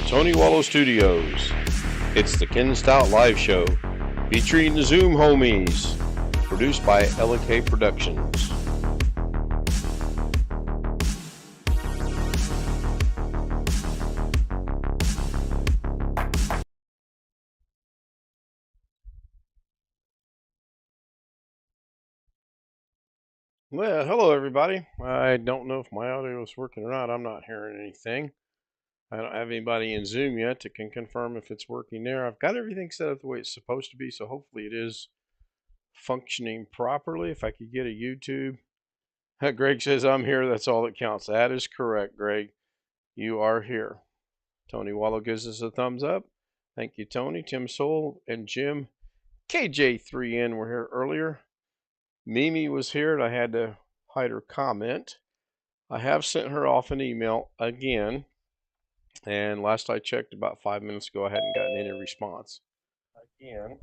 Tony Wallow Studios. It's the Ken Stout Live Show, featuring the Zoom homies, produced by LK Productions. Well, hello everybody. I don't know if my audio is working or not. I'm not hearing anything. I don't have anybody in Zoom yet that can confirm if it's working there. I've got everything set up the way it's supposed to be, so hopefully it is functioning properly. If I could get a YouTube. Greg says I'm here. That's all that counts. That is correct, Greg. You are here. Tony Wallow gives us a thumbs up. Thank you, Tony. Tim Soul and Jim KJ3N were here earlier. Mimi was here, and I had to hide her comment. I have sent her off an email again, and last I checked about 5 minutes ago, I hadn't gotten any response. Again,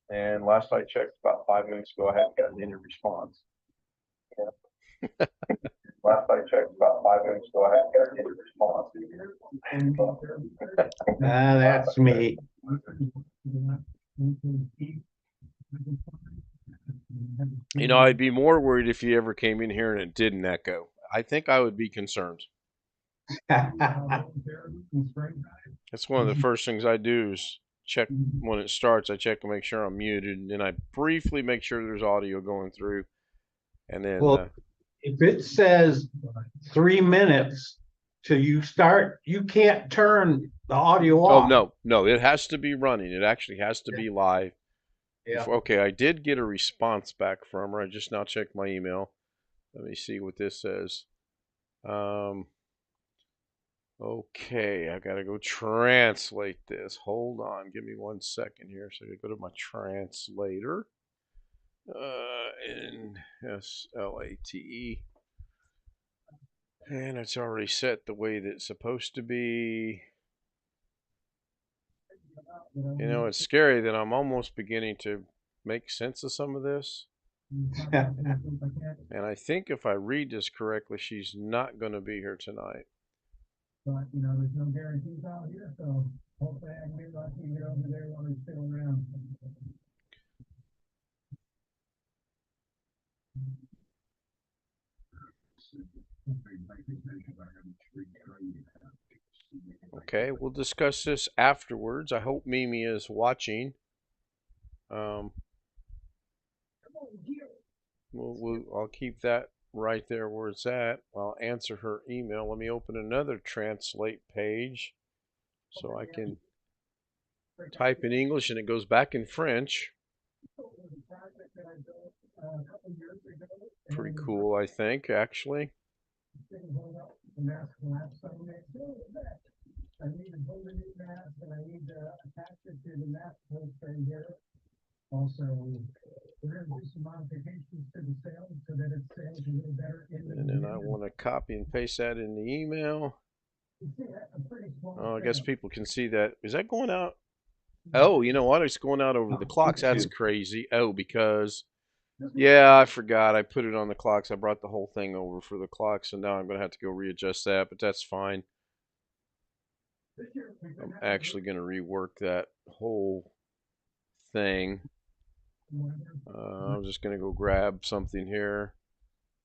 and last I checked about 5 minutes ago, I hadn't gotten any response. Yeah. Last I checked about 5 minutes ago, I hadn't gotten any response. That's me. You know, I'd be more worried if you ever came in here and it didn't echo. I think I would be concerned. That's one of the first things I do is check when it starts. I check to make sure I'm muted, and then I briefly make sure there's audio going through. And then, if it says 3 minutes till you start, you can't turn the audio off. Oh, no, it has to be running. It actually has to be live. Yeah. Okay, I did get a response back from her. I just now checked my email. Let me see what this says. Okay, I gotta go translate this. Hold on, give me 1 second here. So I gotta go to my translator. NSLATE. And it's already set the way that it's supposed to be. You know, it's scary that I'm almost beginning to make sense of some of this. And I think if I read this correctly, she's not going to be here tonight. But, you know, there's no guarantees out here, so hopefully I can get lucky and get over there while he's still around. Okay, we'll discuss this afterwards. I hope Mimi is watching. I'll keep that right there where it's at. I'll answer her email. Let me open another translate page so I can type in English and it goes back in French. Pretty cool, I think, actually. I need to build a new mask and I need to attach it to the mask post right here. Also, we're going to do some modifications to the sail so that it sails a little better. And then I want to copy and paste that in the email. Oh, I guess people can see that. Is that going out? Oh, you know what? It's going out over the clocks. That's crazy. Oh, because, yeah, I forgot. I put it on the clocks. I brought the whole thing over for the clocks, so now I'm going to have to go readjust that, but that's fine. I'm actually going to rework that whole thing. I'm just going to go grab something here.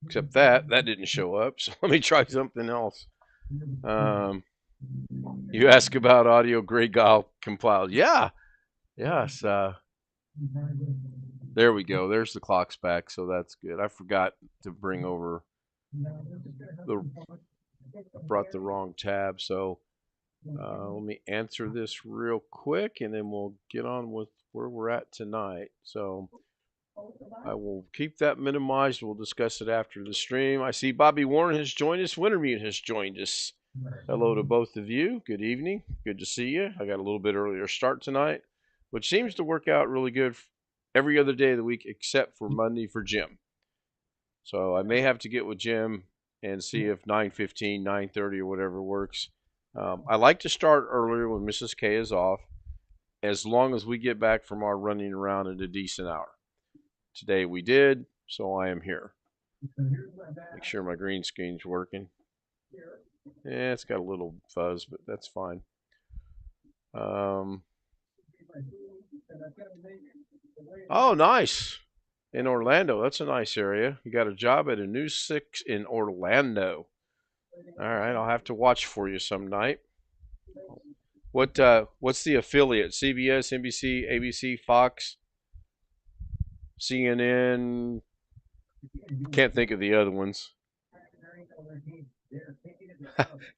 Except that didn't show up, so let me try something else. You ask about audio, Grey Guile compiled. Yeah. Yes. There we go. There's the clocks back, so that's good. I forgot to bring over I brought the wrong tab, so let me answer this real quick, and then we'll get on with where we're at tonight. So I will keep that minimized. We'll discuss it after the stream. I see Bobby Warren has joined us. Wintermute has joined us. Hello to both of you. Good evening. Good to see you. I got a little bit earlier start tonight, which seems to work out really good every other day of the week except for Monday for Jim. So I may have to get with Jim and see if 9:15, 9:30 or whatever works. I like to start earlier when Mrs. K is off, as long as we get back from our running around at a decent hour. Today we did, so I am here. Make sure my green screen's working. Yeah, it's got a little fuzz, but that's fine. Um, oh, nice. In Orlando. That's a nice area. You got a job at a News 6 in Orlando. All right, I'll have to watch for you some night. What's the affiliate? CBS, NBC, ABC, Fox, CNN. Can't think of the other ones.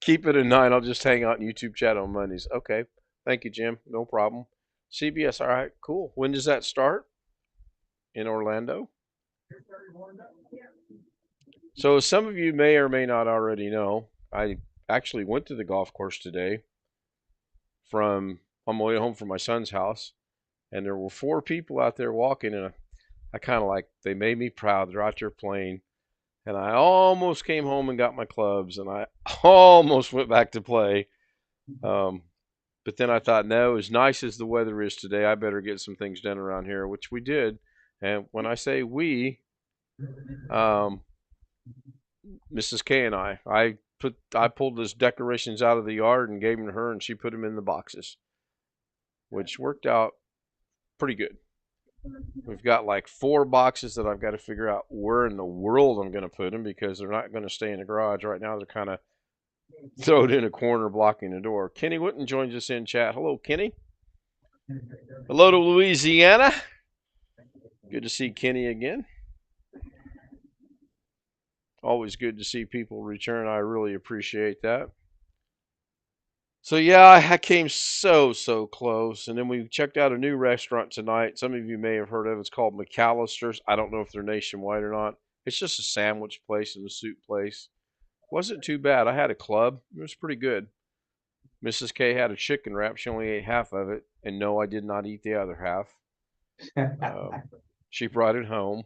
Keep it at 9. I'll just hang out in YouTube chat on Mondays. Okay. Thank you, Jim. No problem. CBS. All right. Cool. When does that start? In Orlando? So some of you may or may not already know, I actually went to the golf course today on my way home from my son's house, and there were 4 people out there walking, and I kind of like, they made me proud. They're out there playing, and I almost came home and got my clubs, and I almost went back to play. But then I thought, no, as nice as the weather is today, I better get some things done around here, which we did. And when I say we, Mrs. K and I pulled those decorations out of the yard and gave them to her, and she put them in the boxes, which worked out pretty good. We've got like 4 boxes that I've got to figure out where in the world I'm going to put them, because they're not going to stay in the garage. Right now, they're kind of thrown in a corner blocking the door. Kenny Witten joins us in chat. Hello, Kenny. Hello to Louisiana. Good to see Kenny again. Always good to see people return. I really appreciate that. So yeah, I came so close, and then we checked out a new restaurant tonight. Some of you may have heard of it. It's called McAllister's. I don't know if they're nationwide or not. It's just a sandwich place and a soup place. Wasn't too bad. I had a club. It was pretty good. Mrs. K had a chicken wrap. She only ate half of it, and no, I did not eat the other half. She brought it home.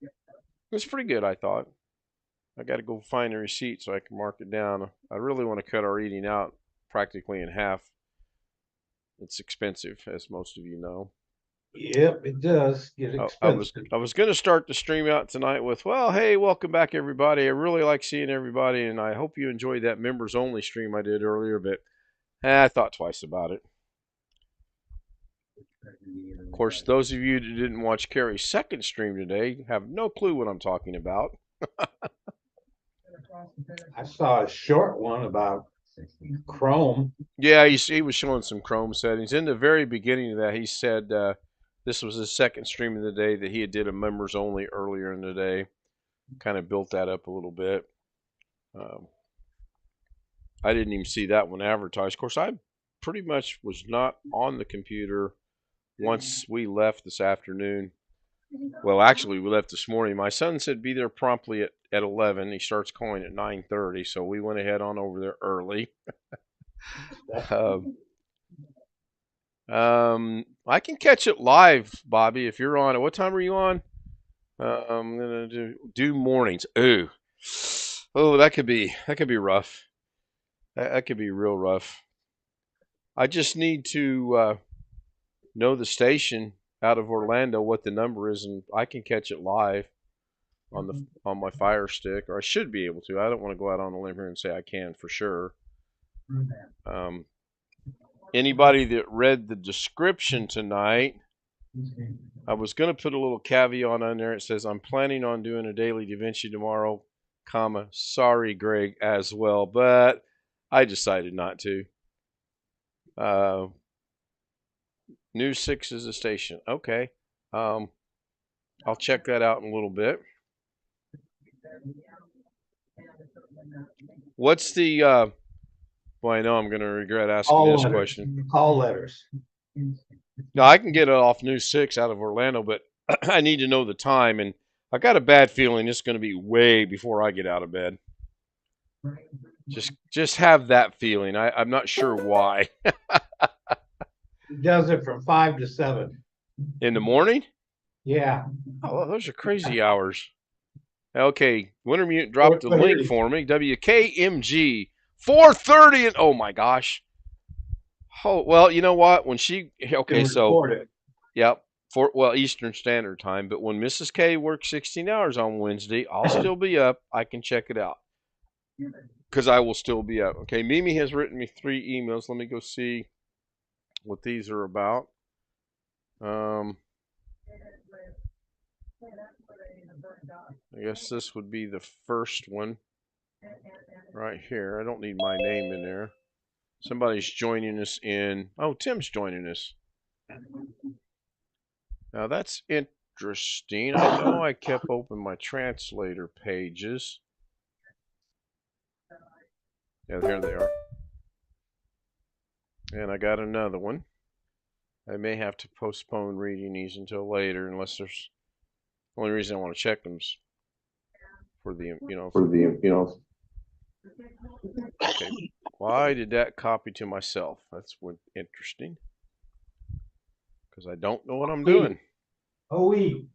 It was pretty good, I thought. I got to go find the receipt so I can mark it down. I really want to cut our eating out practically in half. It's expensive, as most of you know. Yep, it does get expensive. I was going to start the stream out tonight with, well, hey, welcome back, everybody. I really like seeing everybody, and I hope you enjoyed that members-only stream I did earlier, but I thought twice about it. Of course, those of you that didn't watch Carrie's second stream today have no clue what I'm talking about. I saw a short one about Chrome. Yeah, he was showing some Chrome settings. In the very beginning of that, he said this was his second stream of the day, that he had did a members only earlier in the day. Kind of built that up a little bit. I didn't even see that one advertised. Of course, I pretty much was not on the computer once we left this afternoon. Well, actually, we left this morning. My son said be there promptly at 11. He starts calling at 9:30, so we went ahead on over there early. I can catch it live, Bobby, if you're on it. What time are you on? I'm gonna do mornings. Oh, that could be rough. That could be real rough. I just need to know the station out of Orlando, what the number is, and I can catch it live on my Fire Stick, or I should be able to. I don't want to go out on a limb here and say I can for sure. Anybody that read the description tonight, I was going to put a little caveat on there. It says, I'm planning on doing a Daily Davinci tomorrow, sorry, Greg, as well, but I decided not to. News 6 is a station. Okay. I'll check that out in a little bit. What's the well, I know I'm going to regret asking this question. Call letters. No, I can get it off News 6 out of Orlando, but I need to know the time, and I got a bad feeling it's going to be way before I get out of bed. Just have that feeling. I'm not sure why. He does it from 5 to 7. In the morning? Yeah. Oh, those are crazy hours. Okay, Winter Mute dropped the link for me. WKMG 4:30, and oh my gosh. Oh, well, you know what? When she yep, Eastern Standard Time. But when Mrs. K works 16 hours on Wednesday, I'll still be up. I can check it out. because I will still be out. Okay, Mimi has written me 3 emails. Let me go see what these are about. I guess this would be the first one right here. I don't need my name in there. Somebody's joining us in. Oh, Tim's joining us. Now that's interesting. I know I kept open my translator pages. Yeah, here they are. And I got another one. I may have to postpone reading these until later, unless there's. The only reason I want to check them is for the, Okay. Why did that copy to myself? That's what interesting. Because I don't know what I'm doing. OE.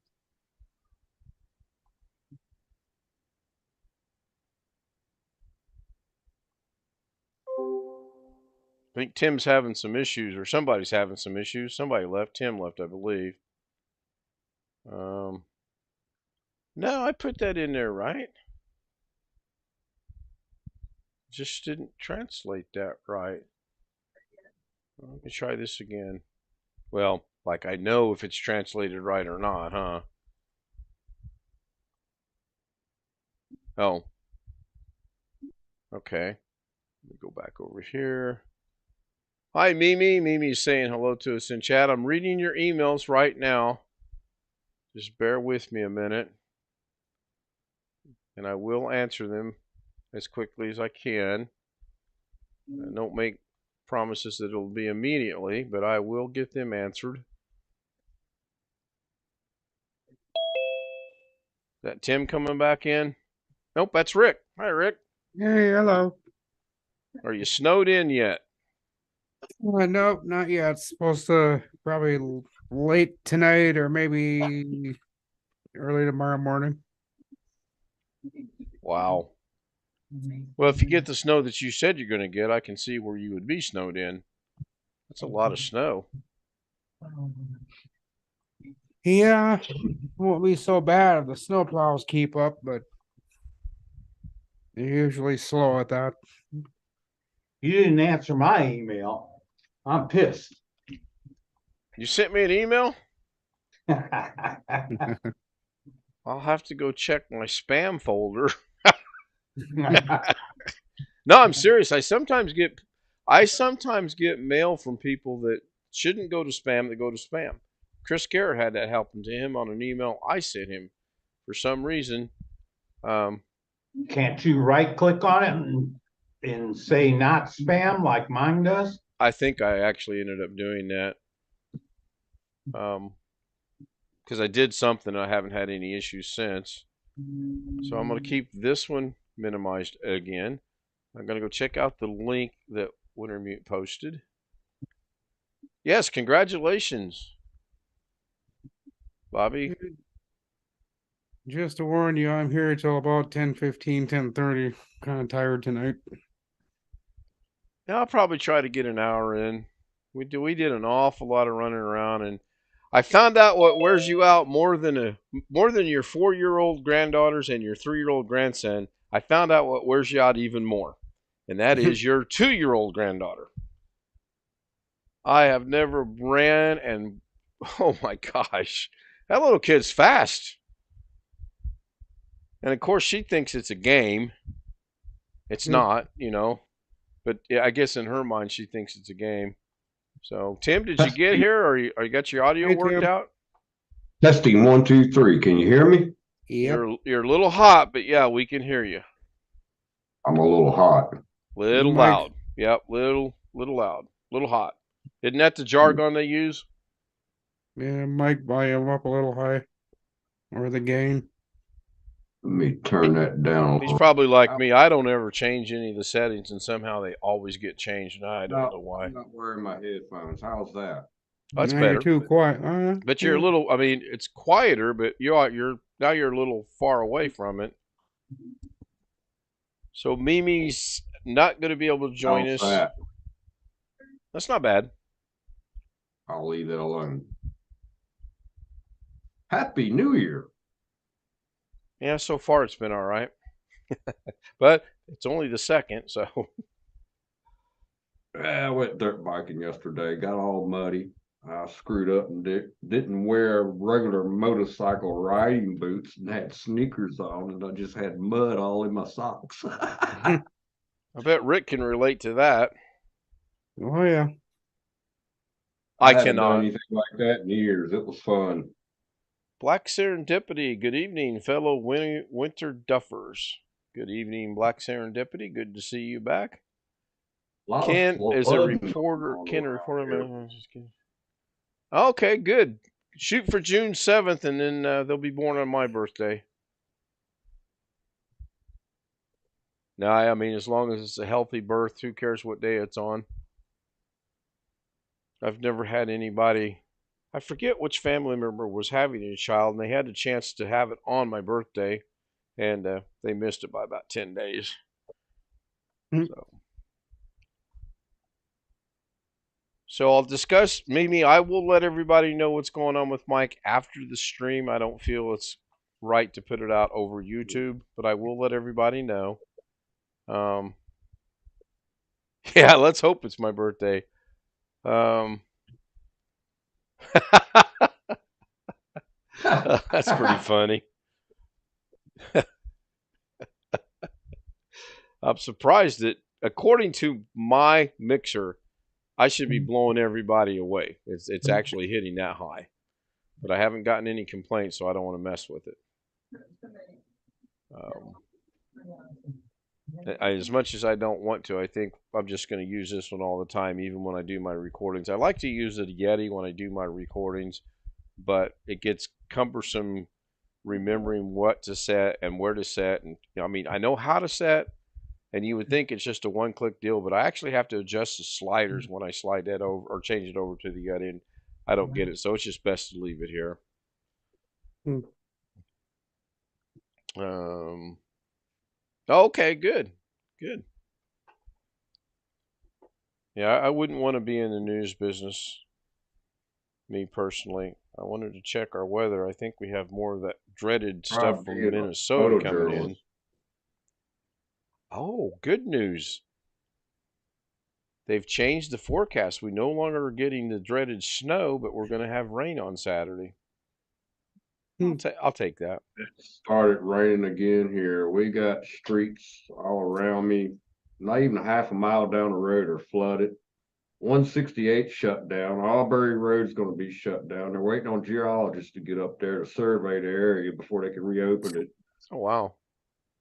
I think Tim's having some issues, or somebody's having some issues. Somebody left. Tim left, I believe. No, I put that in there right. Just didn't translate that right. Let me try this again. Well, like I know if it's translated right or not, huh? Oh. Okay. Let me go back over here. Hi, Mimi. Mimi's saying hello to us in chat. I'm reading your emails right now. Just bear with me a minute. And I will answer them as quickly as I can. I don't make promises that it'll be immediately, but I will get them answered. Is that Tim coming back in? Nope, that's Rick. Hi, Rick. Hey, hello. Are you snowed in yet? Nope, not yet. It's supposed to probably late tonight or maybe early tomorrow morning. Wow. Well, if you get the snow that you said you're going to get, I can see where you would be snowed in. That's a lot of snow. Yeah, won't be so bad if the snowplows keep up, but they're usually slow at that. You didn't answer my email. I'm pissed. You sent me an email? I'll have to go check my spam folder. No, I'm serious. I sometimes get mail from people that shouldn't go to spam that go to spam. Chris Garrett had that happen to him on an email I sent him for some reason. Can't you right click on it and say not spam like mine does? I think I actually ended up doing that. Because I did something, I haven't had any issues since. So I'm going to keep this one minimized again. I'm going to go check out the link that Wintermute posted. Yes, congratulations, Bobby. Just to warn you, I'm here till about 10:15, 10:30. Kind of tired tonight. Yeah, I'll probably try to get an hour in. We did an awful lot of running around, and I found out what wears you out more than your 4-year-old granddaughters and your 3-year-old grandson. I found out what wears you out even more, and that is your 2-year-old granddaughter. I have never ran, and oh my gosh, that little kid's fast. And of course, she thinks it's a game. It's not, but yeah, I guess in her mind, she thinks it's a game. So, Tim, did you get here, or you got your audio Hey, worked Tim. out? Testing 1, 2, 3. Can you hear me? Yep. You're a little hot, but yeah, we can hear you. I'm a little hot. Little Mike. loud. Yep, little loud, little hot. Isn't that the jargon they use? Yeah, mic volume up a little high. Or the gain. Let me turn that down a He's little. probably like me. I don't ever change any of the settings, and somehow they always get changed, and I don't know why. I'm not wearing my headphones. How's that? That's Now better. You're too quiet. But you're a little. I mean, it's quieter, but you're now you're a little far away from it. So Mimi's not going to be able to join How's us. that? That's not bad. I'll leave it alone. Happy New Year. Yeah, so far it's been all right. But It's only the 2nd, so I went dirt biking yesterday, got all muddy. I screwed up and didn't wear regular motorcycle riding boots and had sneakers on, and I just had mud all in my socks. I bet Rick can relate to that. Oh yeah. I I haven't done cannot. anything like that in years. It was fun. Black Serendipity, good evening, fellow winter duffers. Good evening, Black Serendipity. Good to see you back. A lot of Ken is a flooding going reporter. on Ken, a around here. reporter. Just kidding. Okay, good. Shoot for June 7th, and then they'll be born on my birthday. No, I mean, as long as it's a healthy birth, who cares what day it's on? I've never had anybody. I forget which family member was having a child, and they had a chance to have it on my birthday, and they missed it by about 10 days. So I'll discuss. Maybe I will let everybody know what's going on with Mike after the stream. I don't feel it's right to put it out over YouTube, but I will let everybody know. Yeah, let's hope it's my birthday. That's pretty funny. I'm surprised that, according to my mixer, I should be blowing everybody away. It's actually hitting that high, but I haven't gotten any complaints, so I don't want to mess with it. As much as I don't want to, I think I'm just going to use this one all the time, even when I do my recordings. I like to use the Yeti when I do my recordings, but it gets cumbersome remembering what to set and where to set. And I mean, I know how to set, and you would think it's just a one-click deal, but I actually have to adjust the sliders when I slide that over or change it over to the Yeti, and I don't get it. So it's just best to leave it here. Okay, good. Yeah, I wouldn't want to be in the news business, me personally. I wanted to check our weather. I think we have more of that dreaded stuff from Minnesota coming in. Oh, good news. They've changed the forecast. We no longer are getting the dreaded snow, but we're going to have rain on Saturday. I'll take that. It started raining again here. We got streets all around me. Not even a half a mile down the road are flooded. 168 shut down. Albury Road's going to be shut down. They're waiting on geologists to get up there to survey the area before they can reopen it. Oh, wow.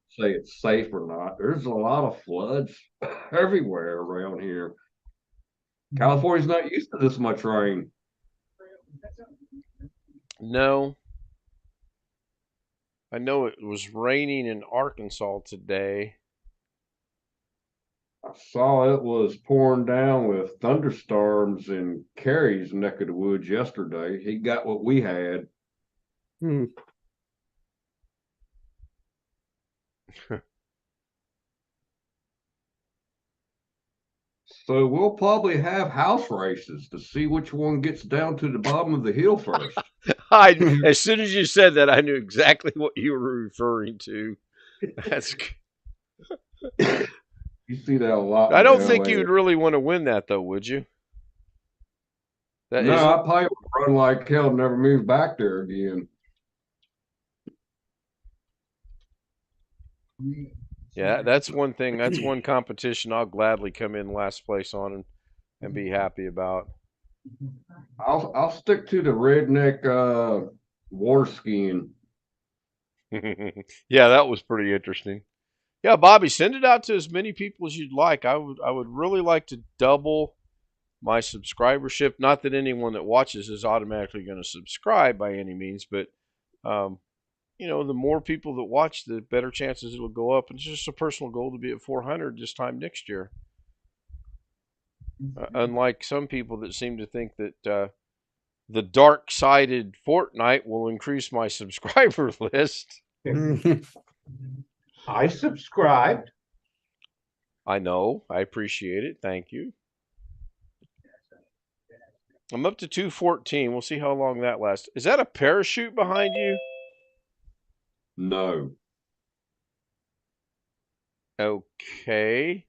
Say it's safe or not. There's a lot of floods everywhere around here. California's not used to this much rain. No. I know it was raining in Arkansas today. I saw it was pouring down with thunderstorms in Carey's neck of the woods yesterday. He got what we had. So we'll probably have house races to see which one gets down to the bottom of the hill first. As soon as you said that, I knew exactly what you were referring to. That's. You see that a lot. I don't think you would really want to win that, though, would you? No, I probably would run like hell and never move back there again. Yeah, that's one thing. That's one competition I'll gladly come in last place on and be happy about. I'll stick to the redneck water skiing. Yeah, that was pretty interesting. Yeah, Bobby, send it out to as many people as you'd like. I would really like to double my subscribership. Not that anyone that watches is automatically going to subscribe by any means, but you know, the more people that watch, the better chances it'll go up. And it's just a personal goal to be at 400 this time next year. Unlike some people that seem to think that the dark-sided Fortnite will increase my subscriber list. I subscribed. I know. I appreciate it. Thank you. I'm up to 214. We'll see how long that lasts. Is that a parachute behind you? No. Okay.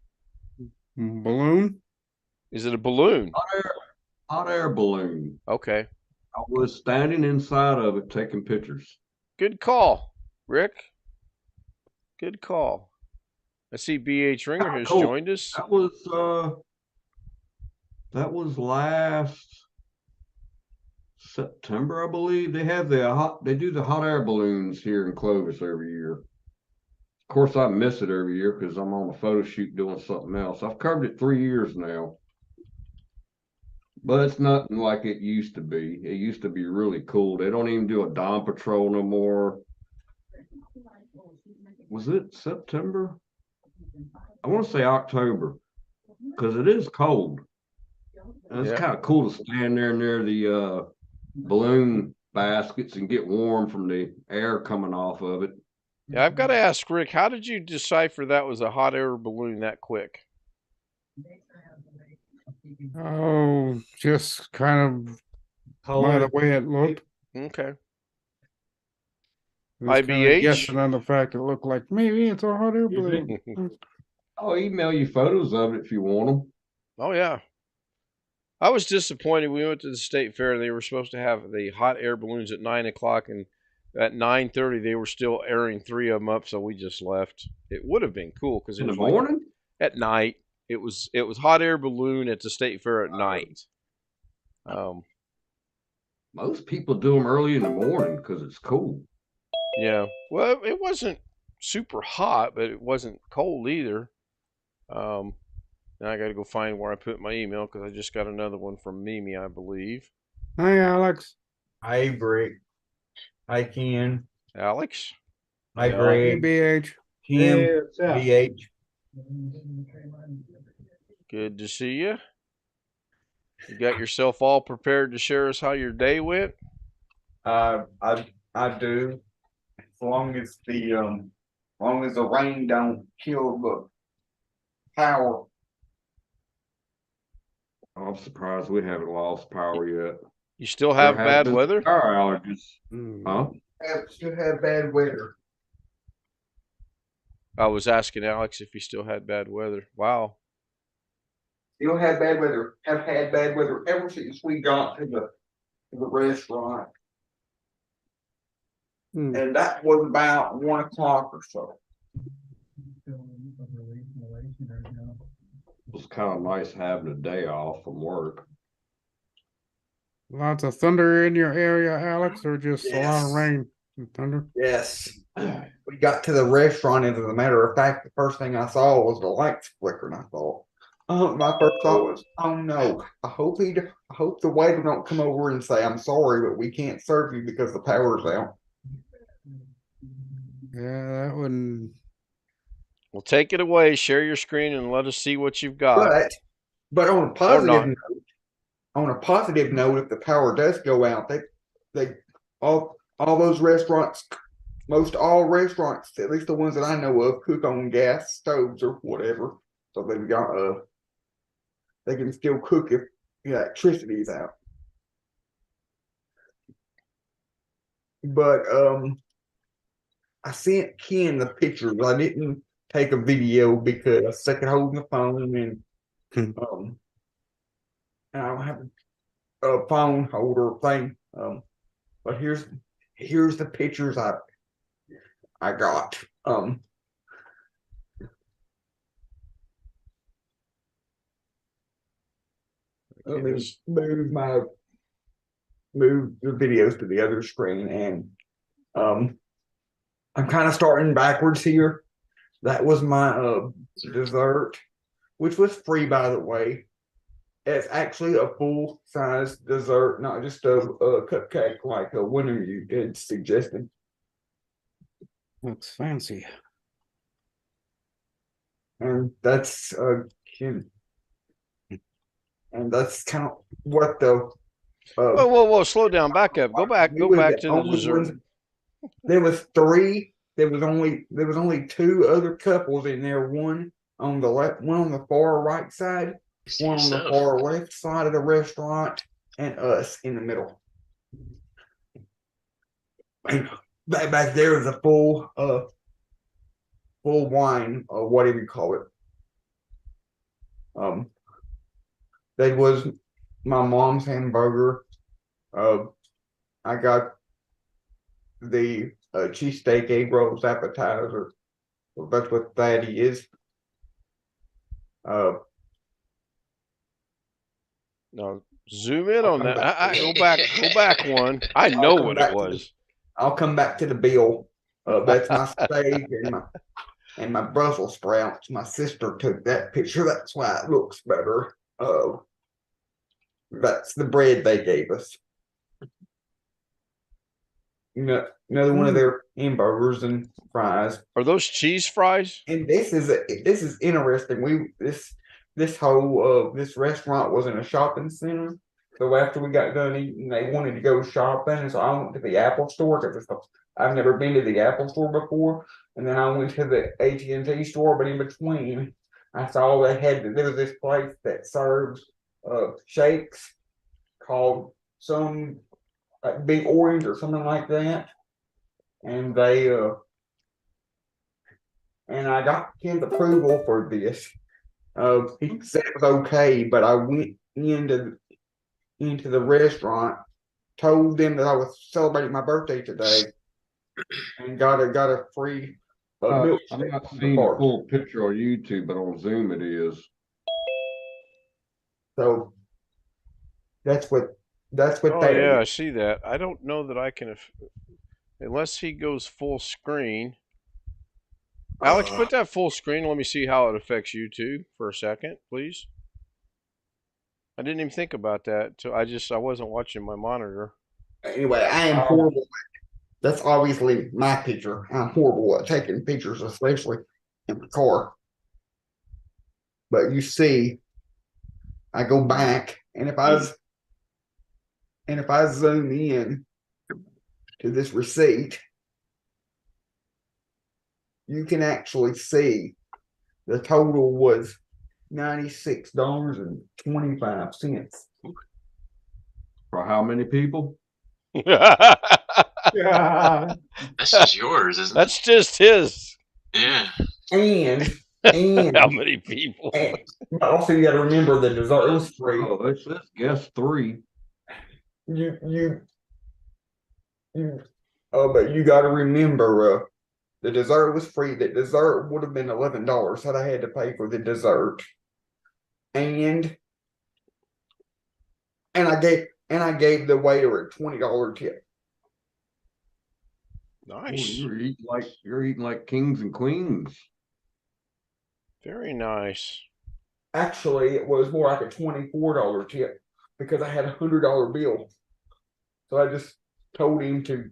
Balloon. Is it a balloon? Hot air balloon. Okay. I was standing inside of it taking pictures. Good call, Rick. Good call. I see BH Ringer has Cool. joined us. That was last September, I believe. They do the hot air balloons here in Clovis every year. Of course, I miss it every year because I'm on a photo shoot doing something else. I've covered it 3 years now, but it's nothing like it used to be. It used to be really cool. They don't even do a dawn patrol no more. Was it September? I want to say October because it is cold. And it's Yeah. kind of cool to stand there near the balloon baskets and get warm from the air coming off of it. Yeah, I've got to ask Rick, how did you decipher that was a hot air balloon that quick? Oh, just kind of by Color. the way it looked. Okay. I was kind of IBH? guessing on the fact it looked like maybe it's a hot air balloon. I'll email you photos of it if you want them. Oh, yeah. I was disappointed. We went to the state fair and they were supposed to have the hot air balloons at 9 o'clock, and at 9:30 they were still airing 3 of them up, so we just left. It would have been cool because it In the was like morning? at night. It was hot air balloon at the state fair at night. Most people do them early in the morning because it's cool. Yeah. Well, it wasn't super hot, but it wasn't cold either. Now I got to go find where I put my email because I just got another one from Mimi, I believe. Hi, Alex. Hi, Brick. Hi, Ken. Alex? Hi, Yeah. Hey, Greg. BH. Kim. Hey, what's up? BH. Good to see you. You got yourself all prepared to share us how your day went? I do. As long as the rain don't kill the power. I'm surprised we haven't lost power yet. You still There have has bad been weather? power allergies. Hmm. Huh? Still have bad weather. I was asking Alex if he still had bad weather. Wow. Still have bad weather. Have had bad weather ever since we got to the restaurant. Hmm. And that was about 1 o'clock or so. It was kind of nice having a day off from work. Lots of thunder in your area, Alex, or just a lot of Yes. rain and thunder? Yes. We got to the restaurant, and as a matter of fact, the first thing I saw was the lights flickering. I thought, my first thought was, oh no, I hope the waiter don't come over and say, I'm sorry, but we can't serve you because the power's out. Yeah, that wouldn't. Well, take it away. Share your screen and let us see what you've got. But on a Or positive not. note, if the power does go out, they all those restaurants, most all restaurants, at least the ones that I know of, cook on gas stoves or whatever. So they've got they can still cook if the electricity is out. But I sent Ken the pictures. I didn't take a video because I was sick of holding the phone and I don't have a phone holder thing. But here's the pictures I got. Let me move the videos to the other screen, and I'm kind of starting backwards here. That was my dessert, which was free, by the way. It's actually a full size dessert, not just a cupcake like a winner you did suggested. Looks fancy. And that's kind of what the Whoa. Slow down. Back up. Go back to the dessert. There was three. There was only two other couples in there. One on the left, one on the far right side, one on the far left side of the restaurant, and us in the middle. And back there is a full full wine or whatever you call it. That was my mom's hamburger. I got the cheesesteak egg rolls appetizer. So that's what that is. No, zoom in I'll on come that. back to Go back one. I know what it was. I'll come back to the bill. That's my steak and my Brussels sprouts. My sister took that picture. That's why it looks better. That's the bread they gave us. Another one of their hamburgers and fries. Are those cheese fries? And this is interesting. This whole this restaurant was in a shopping center. So after we got done eating, they wanted to go shopping. So I went to the Apple store because I've never been to the Apple store before. And then I went to the AT&T store, but in between, I saw there was this place that serves shakes called some like Big Orange or something like that. And and I got his approval for this. He said it was okay, but I went into the restaurant, told them that I was celebrating my birthday today, and got a free milkshake. I'm not seeing a full picture on YouTube, but on Zoom it is. So that's what Oh that yeah, I is. see that. I don't know that I can, unless he goes full screen. Alex, put that full screen. Let me see how it affects YouTube for a second, please. I didn't even think about that. So I wasn't watching my monitor. Anyway, I am horrible. That's obviously my picture. I'm horrible at taking pictures, especially in the car. But you see, I go back, and if I zoom in to this receipt, you can actually see the total was $96.25. For how many people? Yeah. That's just yours, isn't it? That's just his. Yeah. And How many people? also you got to remember the dessert was free. Oh, let's guess 3. But you got to remember the dessert was free. The dessert would have been $11 had I had to pay for the dessert. And I gave the waiter a $20 tip. Nice. Ooh, you're eating like kings and queens. Very nice. Actually, it was more like a $24 tip because I had a $100 bill. So I just told him to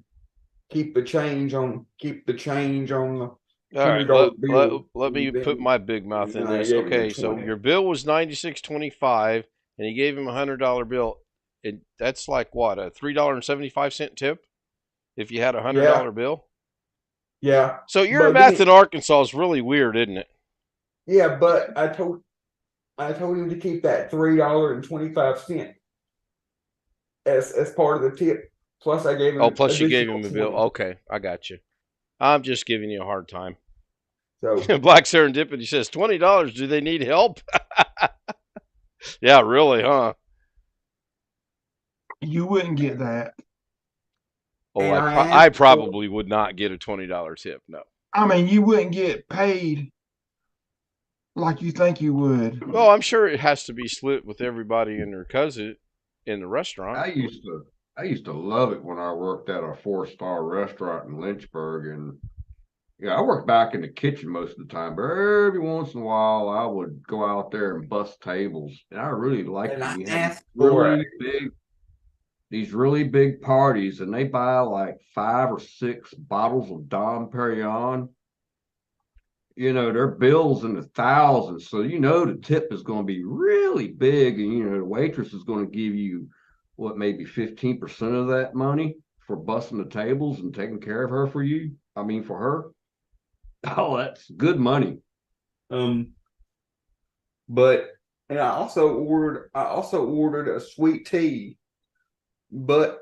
keep the change on the All right, bill. let me put my big mouth in this. Okay, so your bill was $96.25, and he gave him a $100 bill. And that's like what, a $3.75 tip if you had a $100 bill? Yeah. So your math in Arkansas is really weird, isn't it? Yeah, but I told him to keep that $3.25 as part of the tip. Plus I gave him plus you gave him a bill. Okay, I got you. I'm just giving you a hard time. So Black Serendipity says $20. Do they need help? Yeah, really, huh? You wouldn't get that. Oh, I probably would not get a $20 tip. No. I mean, you wouldn't get paid like you think you would. Well, I'm sure it has to be split with everybody and their cousin in the restaurant. I used to love it when I worked at a 4-star restaurant in Lynchburg, and I worked back in the kitchen most of the time, but every once in a while I would go out there and bust tables, and I really liked it. We had these really big parties, and they buy like 5 or 6 bottles of Dom Perignon. Their bills in the thousands, so the tip is going to be really big, and the waitress is going to give you maybe 15% of that money for busting the tables and taking care of her for her. Oh, that's good money. But and I also ordered a sweet tea, but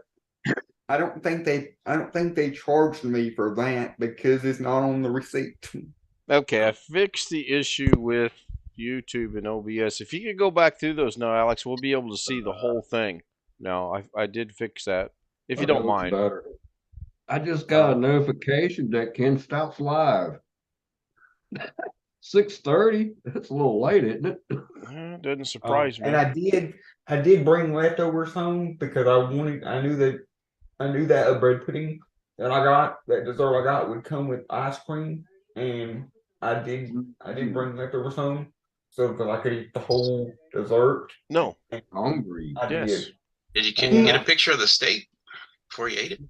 I don't think they charged me for that because it's not on the receipt. Okay, I fixed the issue with YouTube and OBS. If you could go back through those now, Alex, we'll be able to see the whole thing. No, I did fix that. If you Okay, don't looks mind. better. I just got a notification that Ken Stout's live. 6:30. That's a little late, isn't it? Doesn't surprise And me. I did bring leftovers home because I knew that bread pudding that dessert I got would come with ice cream, and I did bring leftovers home, so because I could eat the whole dessert. No. And Hungry. I Yes. Did you And get a picture of the steak before you ate it?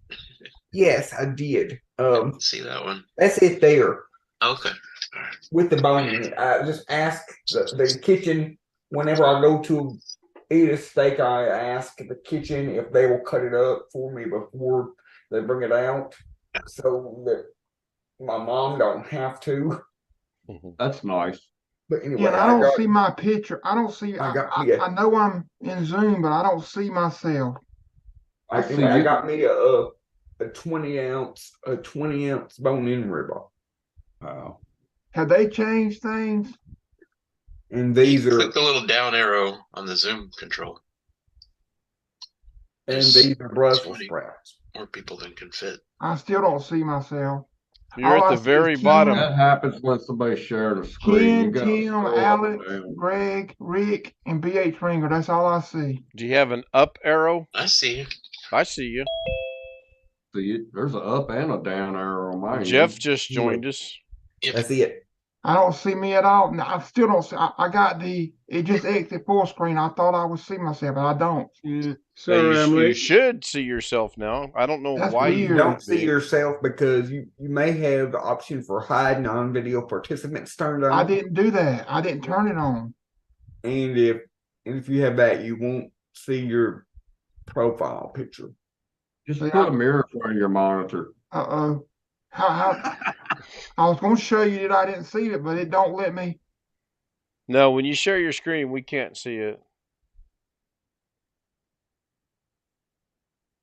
yes, I did. See that one? That's it there Okay. All right. with the bone in it. I just ask the kitchen whenever I go to eat a steak. I ask the kitchen if they will cut it up for me before they bring it out, so that my mom don't have to. That's nice. But anyway, Yeah, I don't see my picture. I don't see. I got I, me I know I'm in Zoom, but I don't see myself. I see I you. got me a 20-ounce bone-in ribeye, Wow. Have they changed things? and You these are click the little down arrow on the Zoom control. Brussels 20 sprouts. more people than can fit. I still don't see myself. You're All at I the see is very Ken, bottom. That happens when somebody's sharing a screen. You Ken, got to Tim, scroll up and Alex, down. Greg, Rick, and BH Ringer. That's all I see. Do you have an up arrow? I see you. I see you. See it? There's an up and a down arrow on my Jeff end. just joined us. Yep. That's it. I don't see me at all. No, I still don't see. I got it just exited full screen. I thought I would see myself, but I don't. Yeah. Now, Sorry, I'm you late. should see yourself now. I don't know That's why You weird. don't see yourself because you may have the option for hide non-video participants turned on. I didn't do that. I didn't turn it on. And if you have that, you won't see your profile picture. Just See, put a mirror in front of your monitor. Uh-oh. How I was gonna show you that I didn't see it, but it don't let me. No, when you share your screen, we can't see it.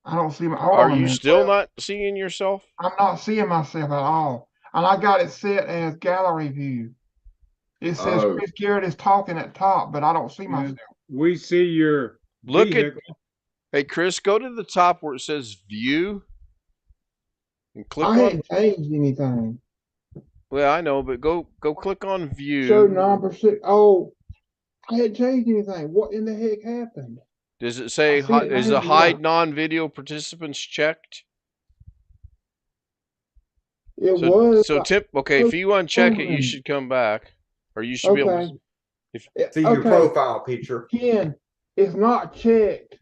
I don't see my. Hold Are on a you minute. still not seeing yourself? I'm not seeing myself at all. And I got it set as gallery view. It says Oh. Chris Garrett is talking at top, but I don't see myself. We see your Look vehicle. Hey, Chris, go to the top where it says view and click I on. hadn't changed anything. Well, I know, but go click on Show view. 9%. Oh, I hadn't changed anything. What in the heck happened? Does it say I see it is the right hide here. non-video participants checked? It was. So tip. Okay, if you uncheck it, you on. should come back, or you should be able Okay. to. See your profile picture. Ken, it's not checked.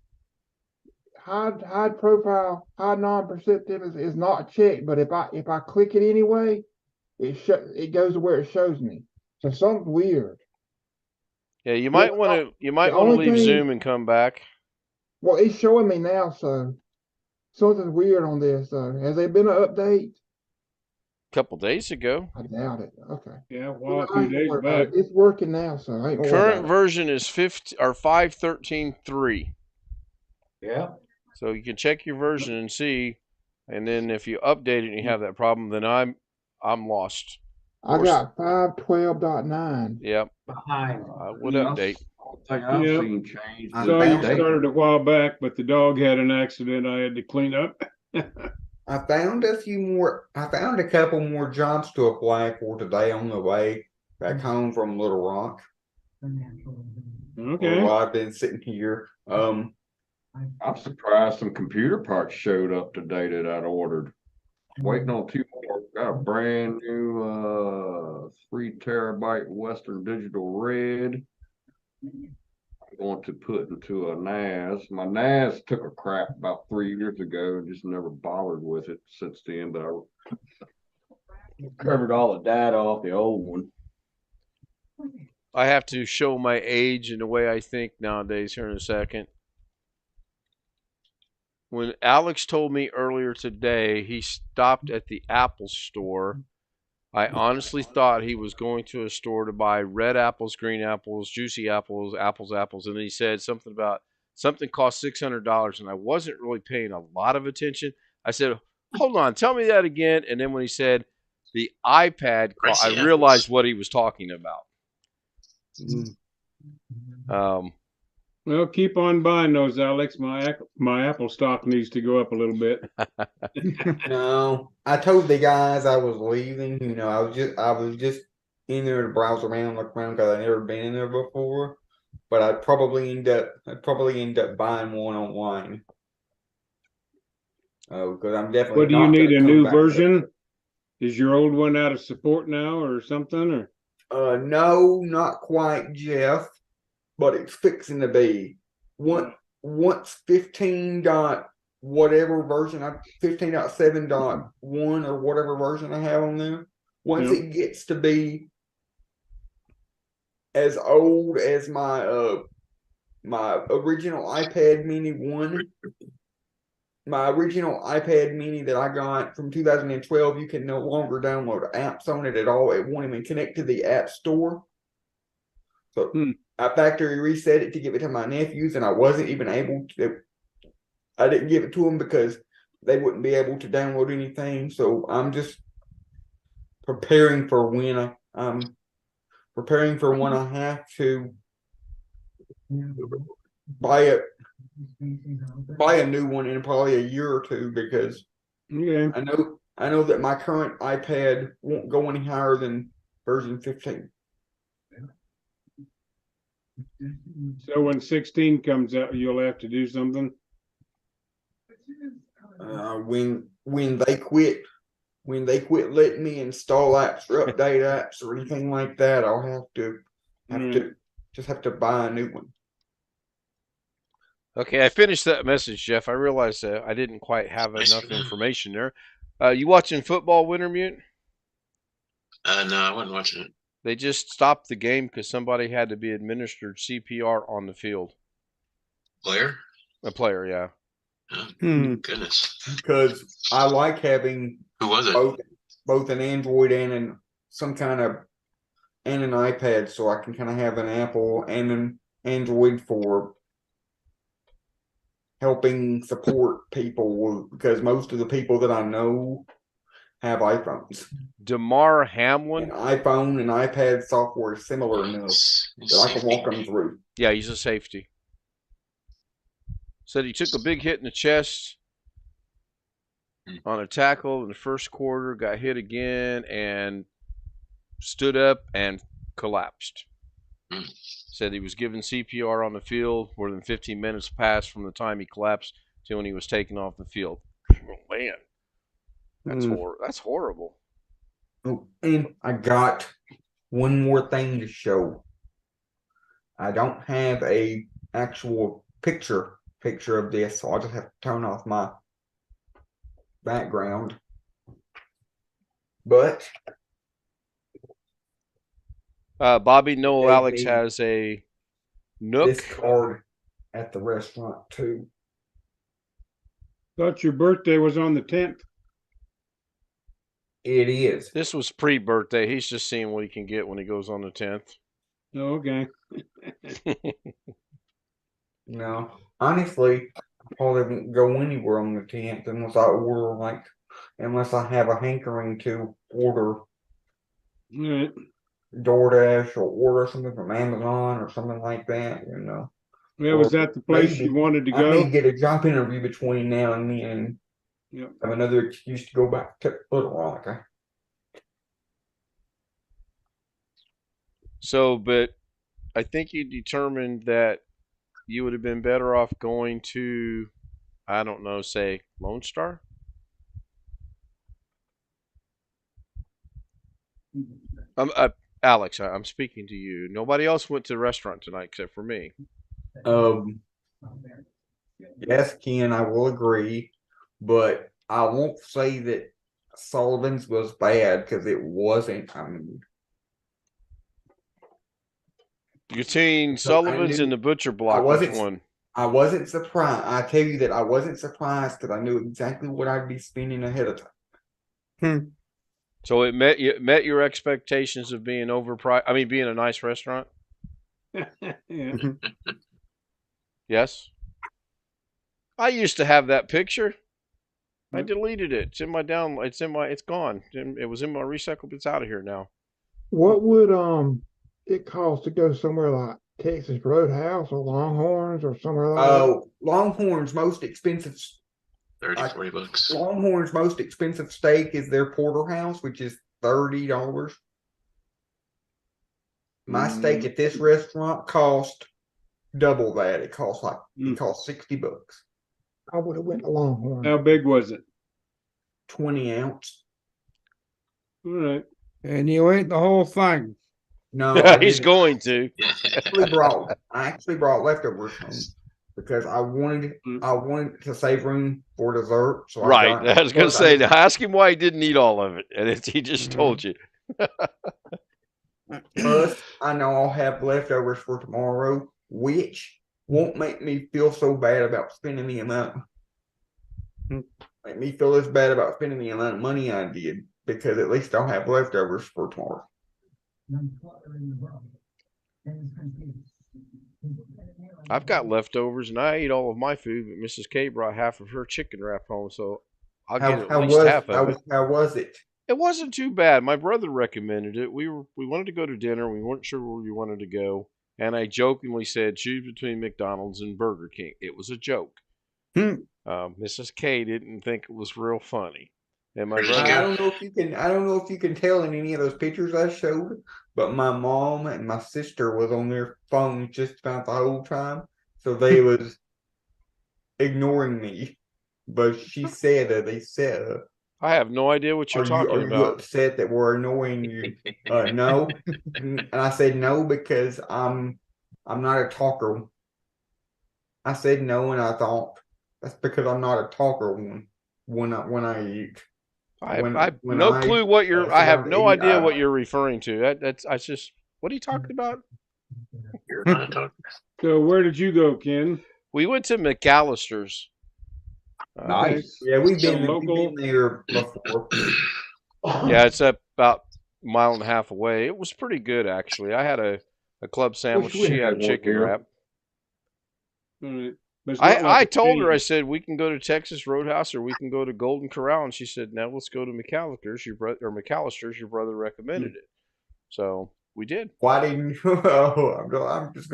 Hide profile, hide non-perceptive is not checked. But if I click it anyway, it goes to where it shows me. So something's weird. Yeah, you might want to only leave thing- Zoom and come back. Well, it's showing me now, so something's weird on this. Has there been an update? A couple days ago. I doubt it. Okay. Yeah, well, a few days back. It's working now, so I ain't gonna worry Current about it. version is 5.13.3. Yeah. So you can check your version and see, and then if you update it and you have that problem, then I'm lost. I got 5.12.9. Yep. Behind. I would update. I think I've Yeah. seen change. I So the you found date. started a while back, but the dog had an accident I had to clean up. I found a couple more jobs to apply for today on the way back home from Little Rock. Okay. While I've been sitting here. I'm surprised some computer parts showed up today that I'd ordered. Waiting on 2 more. Got a brand new 3 terabyte Western Digital Red. I'm going to put into a NAS. My NAS took a crap about 3 years ago and just never bothered with it since then, but I covered all the data off the old one. I have to show my age and the way I think nowadays here in a second. When Alex told me earlier today he stopped at the Apple store, I honestly thought he was going to a store to buy red apples, green apples, juicy apples, apples, and then he said something about something cost $600, and I wasn't really paying a lot of attention. I said, hold on, tell me that again. And then when he said The iPad, I Pricey realized apples. what he was talking about. Well, keep on buying those, Alex. My Apple stock needs to go up a little bit. No, I told the guys I was leaving. You know, I was just in there to browse around, look around because I'd never been in there before. But I'd probably end up buying one online. Oh, because I'm definitely What do you not need, going a to come new back. version? Is your old one out of support now or something? Or No, not quite, Jeff. But it's fixing to be. Once 15 dot whatever version, 15.7.1 or whatever version I have on there. Once Yep. it gets to be as old as my original iPad Mini 1, my original iPad Mini that I got from 2012, you can no longer download apps on it at all. It won't even connect to the App Store. So I factory reset it to give it to my nephews, and I wasn't even able to. I didn't give it to them because they wouldn't be able to download anything. So I'm just preparing for when I have to buy a new one in probably a year or two, because okay. I know that my current iPad won't go any higher than version 15. So when 16 comes out, you'll have to do something. When they quit letting me install apps or update apps or anything like that, I'll have to buy a new one. Okay, I finished that message, Jeff. I realized that I didn't quite have Nice enough to know. information there. You watching football, Wintermute? No, I wasn't watching it. They just stopped the game because somebody had to be administered CPR on the field. Blair? A player, yeah. Oh, goodness. Because I like having Who was it? both an Android and an iPad, so I can kind of have an Apple and an Android for helping support people, because most of the people that I know have iPhones. Damar Hamlin. And iPhone and iPad software is similar enough that I can walk them through. Yeah, he's a safety. Said he took a big hit in the chest on a tackle in the first quarter, got hit again, and stood up and collapsed. Said he was given CPR on the field. More than 15 minutes passed from the time he collapsed to when he was taken off the field. Oh, man, that's horrible. Oh, and I got one more thing to show. I don't have a actual picture of this, so I'll just have to turn off my background. But Bobby, no, They Alex made has a Nook. this card at the restaurant too. Thought your birthday was on the 10th. It is. This was pre-birthday. He's just seeing what he can get when he goes on the 10th. Oh, okay. No, honestly, I probably won't go anywhere on the 10th unless I have a hankering to order All right. DoorDash or order something from Amazon or something like that, you know. Well, was that the place maybe you wanted to I may go? get a job interview between now and then. Yep. Have another excuse to go back to Little Rock. So, but I think you determined that you would have been better off going to, I don't know, say Lone Star? Alex, I'm speaking to you. Nobody else went to the restaurant tonight except for me. Yes, Ken, I will agree, but I won't say that Sullivan's was bad, because it wasn't. I mean, Between So I Sullivan's knew- and the Butcher I Block, which wasn't. one? I wasn't surprised. I tell you that I wasn't surprised, because I knew exactly what I'd be spending ahead of time. So it met your expectations of being overpriced. I mean, being a nice restaurant. Yeah. Yes. I used to have that picture. I deleted it. It's in my down. It's gone. It was in my recycle. It's out of here now. What would it cost to go somewhere like Texas Roadhouse or Longhorns or somewhere like that? Oh, Longhorn's most expensive 30, Like- 40 bucks. Longhorn's most expensive steak is their porterhouse, which is $30. My steak at this restaurant cost double that. It cost $60. I would have went to Longhorn. How big was it? 20 ounce. All right. And you ate the whole thing. No, I He's didn't. going to. I actually brought leftovers home because I wanted to save room for dessert. So Right. I was going to say, I ask him why he didn't eat all of it, and he just told you. Plus, I know I'll have leftovers for tomorrow, which won't make me feel so bad about spending the amount. Make me feel as bad about spending the amount of money I did because at least I'll have leftovers for tomorrow. I've got leftovers, and I ate all of my food, but Mrs. K brought half of her chicken wrap home, so I'll get at least half of it. How was it? It wasn't too bad. My brother recommended it. We wanted to go to dinner. We weren't sure where we wanted to go, and I jokingly said, choose between McDonald's and Burger King. It was a joke. Mrs. K didn't think it was real funny, and my Where did you brother. go? I don't know if you can tell in any of those pictures I showed, but my mom and my sister was on their phones just about the whole time, so they was ignoring me. But she said they said. I have no idea what you're talking Are you about. upset that we're annoying you? No. And I said no because I'm not a talker. I said no, and I thought that's because I'm not a talker when I eat. I have when no I clue what you're. I have no eat, idea what you're referring to. I just. What are you talking about? You're not talking. So where did you go, Ken? We went to McAllister's. Nice. Yeah, we've been local. there before. Yeah, it's about a mile and a half away. It was pretty good, actually. I had a club sandwich. we She had had one chicken here. wrap. All right. But it's not like I a told her, I chain. said, we can go to Texas Roadhouse or we can go to Golden Corral. And she said, no, let's go to McAllister's. McAllister's. Your brother recommended it. So we did. Why didn't you? Oh, I'm just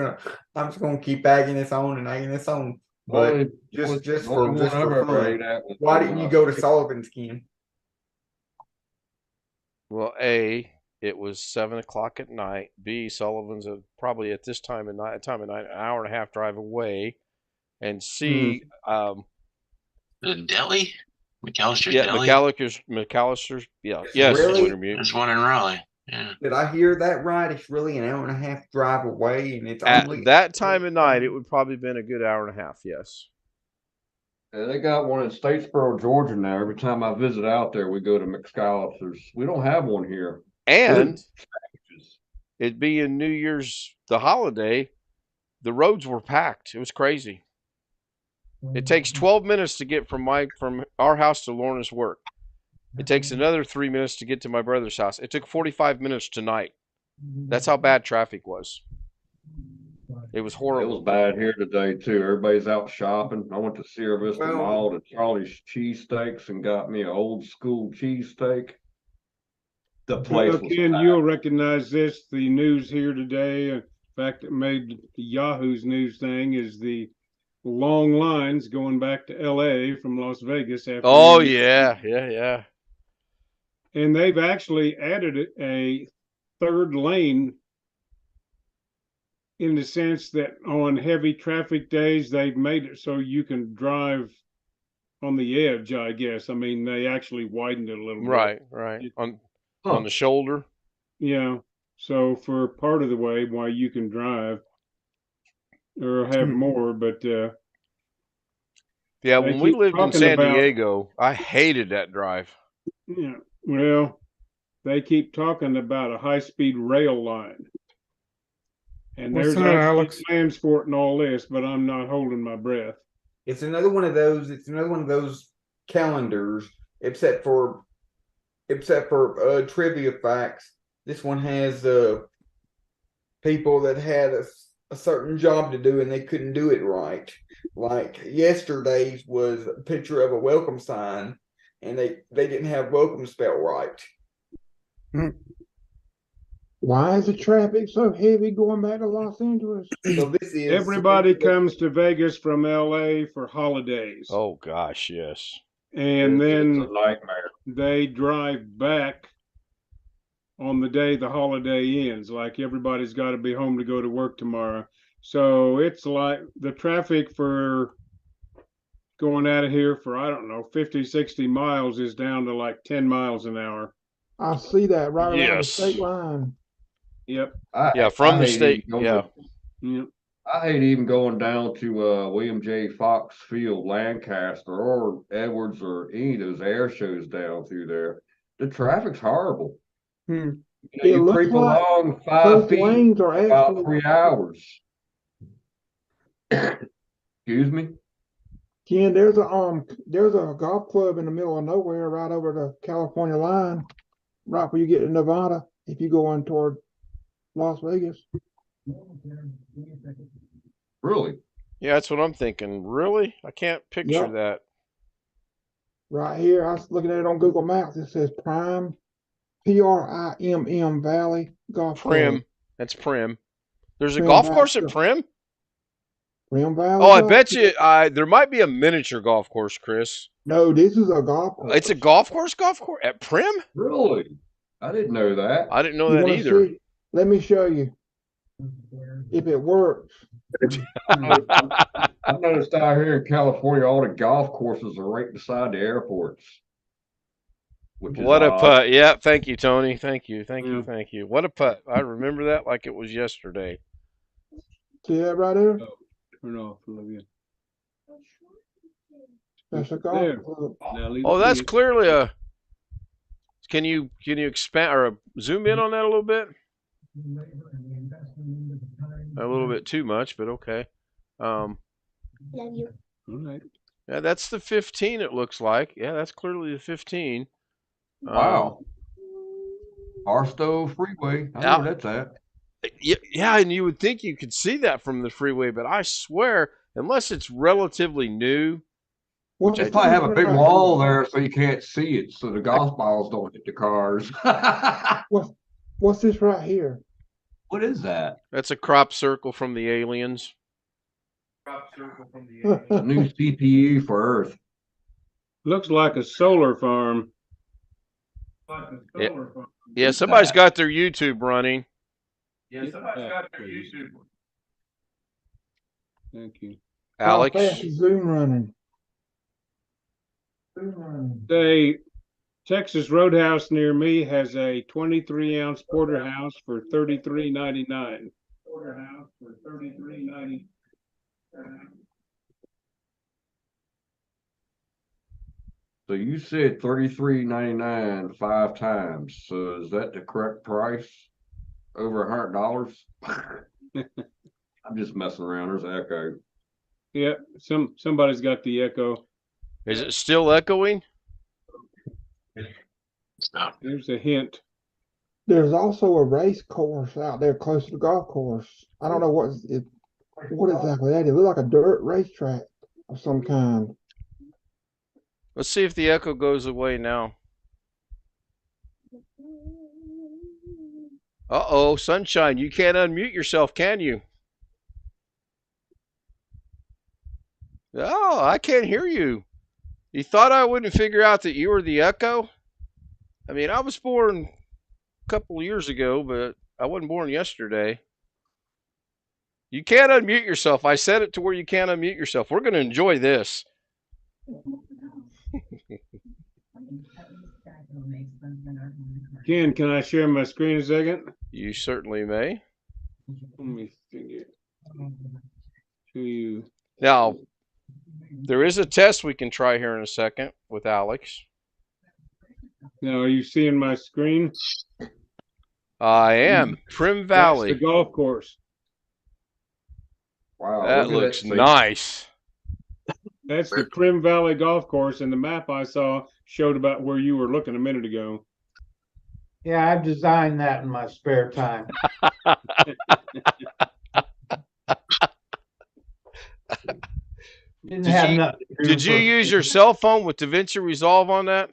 gonna keep egging this on and egging this on. But just for fun, why didn't you go to Sullivan's, Ken? Well, A, it was 7 o'clock at night. B, Sullivan's probably at this time of night, an hour and a half drive away. And C, The deli? McAllister's yeah, Deli? McAllister's, yeah, yes, Really? Wintermute. There's one in Raleigh. Yeah. Did I hear that right? It's really an hour and a half drive away, and it's At only that time of night, it would probably been a good hour and a half. Yes. And they got one in Statesboro, Georgia now. Every time I visit out there, we go to McAllister's. We don't have one here. And it being New Year's, the holiday, the roads were packed. It was crazy. It takes 12 minutes to get from our house to Lorna's work. It takes another 3 minutes to get to my brother's house. It took 45 minutes tonight. That's how bad traffic was. It was It horrible. was bad here today too. Everybody's out shopping. I went to Sierra Vista Well- Mall to Charlie's Cheesesteaks and got me an old school cheesesteak. The place Well, was Ken, packed. you'll recognize this. The news here today, in fact, it made the Yahoo's news thing is the long lines going back to LA from Las Vegas after. Oh, yeah. And they've actually added a third lane in the sense that on heavy traffic days, they've made it so you can drive on the edge, I guess. I mean, they actually widened it a little bit. Right. On the shoulder. Yeah. So for part of the way, why you can drive or have more, but Yeah, They when we keep lived in talking San about- Diego, I hated that drive. yeah, well, they keep talking about a high-speed rail line. And What's there's that, actually Alex? plans for it and all this, but I'm not holding my breath. It's another one of those. It's another one of those calendars, except for trivia facts. This one has people that had a certain job to do and they couldn't do it right. Like yesterday's was a picture of a welcome sign, and they didn't have welcome spelled right. Why is the traffic so heavy going back to Los Angeles? So this is Everybody comes to Vegas from LA for holidays. Oh gosh, yes. And It's then a nightmare. they drive back on the day the holiday ends. Like everybody's got to be home to go to work tomorrow. So it's like the traffic for going out of here for, I don't know, 50, 60 miles is down to like 10 miles an hour. I see that right around the Yes. state line. Yep. Yeah, from the hate state. even going- Yeah. Yep. I hate even going down to William J. Fox Field, Lancaster, or Edwards, or any of those air shows down through there. The traffic's horrible. Hmm. You, It you looks creep like along 5 Both feet lanes are about actually. 3 hours. Excuse me? Ken, there's a golf club in the middle of nowhere, right over the California line, right where you get to Nevada. If you go on toward Las Vegas, Really? Yeah, that's what I'm thinking. Really? I can't picture Yep. that. right here, I was looking at it on Google Maps. It says Prime, Primm Valley Golf Prim. Club, That's Prim. There's a Prim golf Valley course at Golf- Prim? Primm Valley. Oh, I Golf bet Club. you there might be a miniature golf course, Chris. No, this is a golf course. It's a golf course at Prim? Really? I didn't know that. I didn't know You that wanna either. see? Let me show you if it works. I've noticed out here in California, all the golf courses are right beside the airports. Which is What a odd. putt. Yeah, thank you, Tony. Thank you. Thank you. Yeah. Thank you. What a putt. I remember that like it was yesterday. See that right there? Turn off, Olivia. That's a golf There. club. Now leave Oh, it that's be. clearly a. Can you expand or zoom in on that a little bit? A little bit too much, but okay. All right. Yeah, that's the 15. It looks like. Yeah, that's clearly the 15. Wow. Barstow Freeway. I know Yeah. where that's at. Yeah, and you would think you could see that from the freeway, but I swear, unless it's relatively new. What's They this probably have a right big here? wall there so you can't see it, so the golf balls don't hit the cars. What's this right here? What is that? That's a crop circle from the aliens. A new CPU for Earth. Looks like a solar farm. Yeah, somebody's got their YouTube running. Thank you. Alex. How fast is Zoom running? Zoom running. The Texas Roadhouse near me has a 23-ounce porterhouse for $33.99. Porterhouse for $33.99. So you said $33.99 5 times. So is that the correct price? Over $100? I'm just messing around. There's an echo. Yeah, somebody's got the echo. Is it still echoing? Stop. There's a hint. There's also a race course out there close to the golf course. I don't know what exactly that is. It looks like a dirt racetrack of some kind. Let's see if the echo goes away now. Uh-oh, Sunshine, you can't unmute yourself, can you? Oh, I can't hear you. You thought I wouldn't figure out that you were the echo? I mean, I was born a couple of years ago, but I wasn't born yesterday. You can't unmute yourself. I set it to where you can't unmute yourself. We're going to enjoy this. Ken, can I share my screen a second? You certainly may. Let me see. Show you. Now, there is a test we can try here in a second with Alex. Now, are you seeing my screen? I am. Prim That's Valley. the golf course. Wow. That look at looks thing. nice. That's the Prim Valley Golf Course, and the map I saw showed about where you were looking a minute ago. Yeah, I've designed that in my spare time. Didn't Did have you nothing to do did you for- use your cell phone with DaVinci Resolve on that?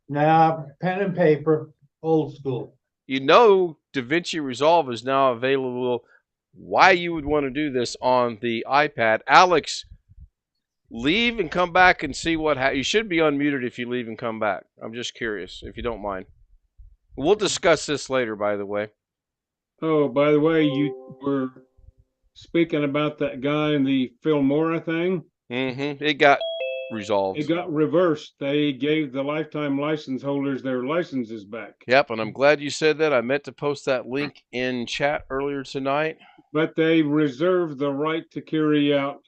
Nah, pen and paper, old school. You know DaVinci Resolve is now available. Why you would want to do this on the iPad. Alex, leave and come back and see what you should be unmuted if you leave and come back. I'm just curious, if you don't mind. We'll discuss this later, by the way. Oh, by the way, you were speaking about that guy in the Filmora thing. It got resolved. It got reversed. They gave the lifetime license holders their licenses back. Yep, and I'm glad you said that. I meant to post that link in chat earlier tonight. But they reserve the right to carry out,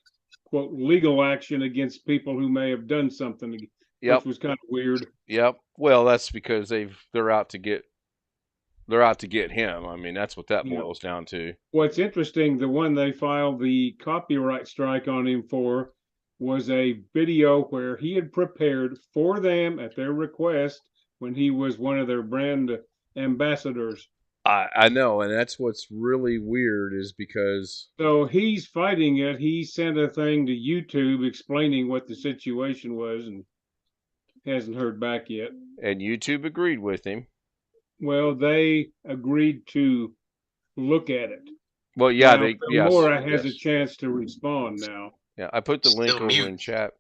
quote, legal action against people who may have done something, Yep. which was kind of weird. Yep. Well, that's because they're out to get him. I mean, that's what that boils down to. What's interesting, the one they filed the copyright strike on him for was a video where he had prepared for them at their request when he was one of their brand ambassadors. I know, and that's what's really weird is because... So he's fighting it. He sent a thing to YouTube explaining what the situation was and hasn't heard back yet. And YouTube agreed with him. Well, they agreed to look at it. Well, yeah, now, yes, Laura has yes. a chance to respond now. Yeah, I put the link Still over mute. in chat.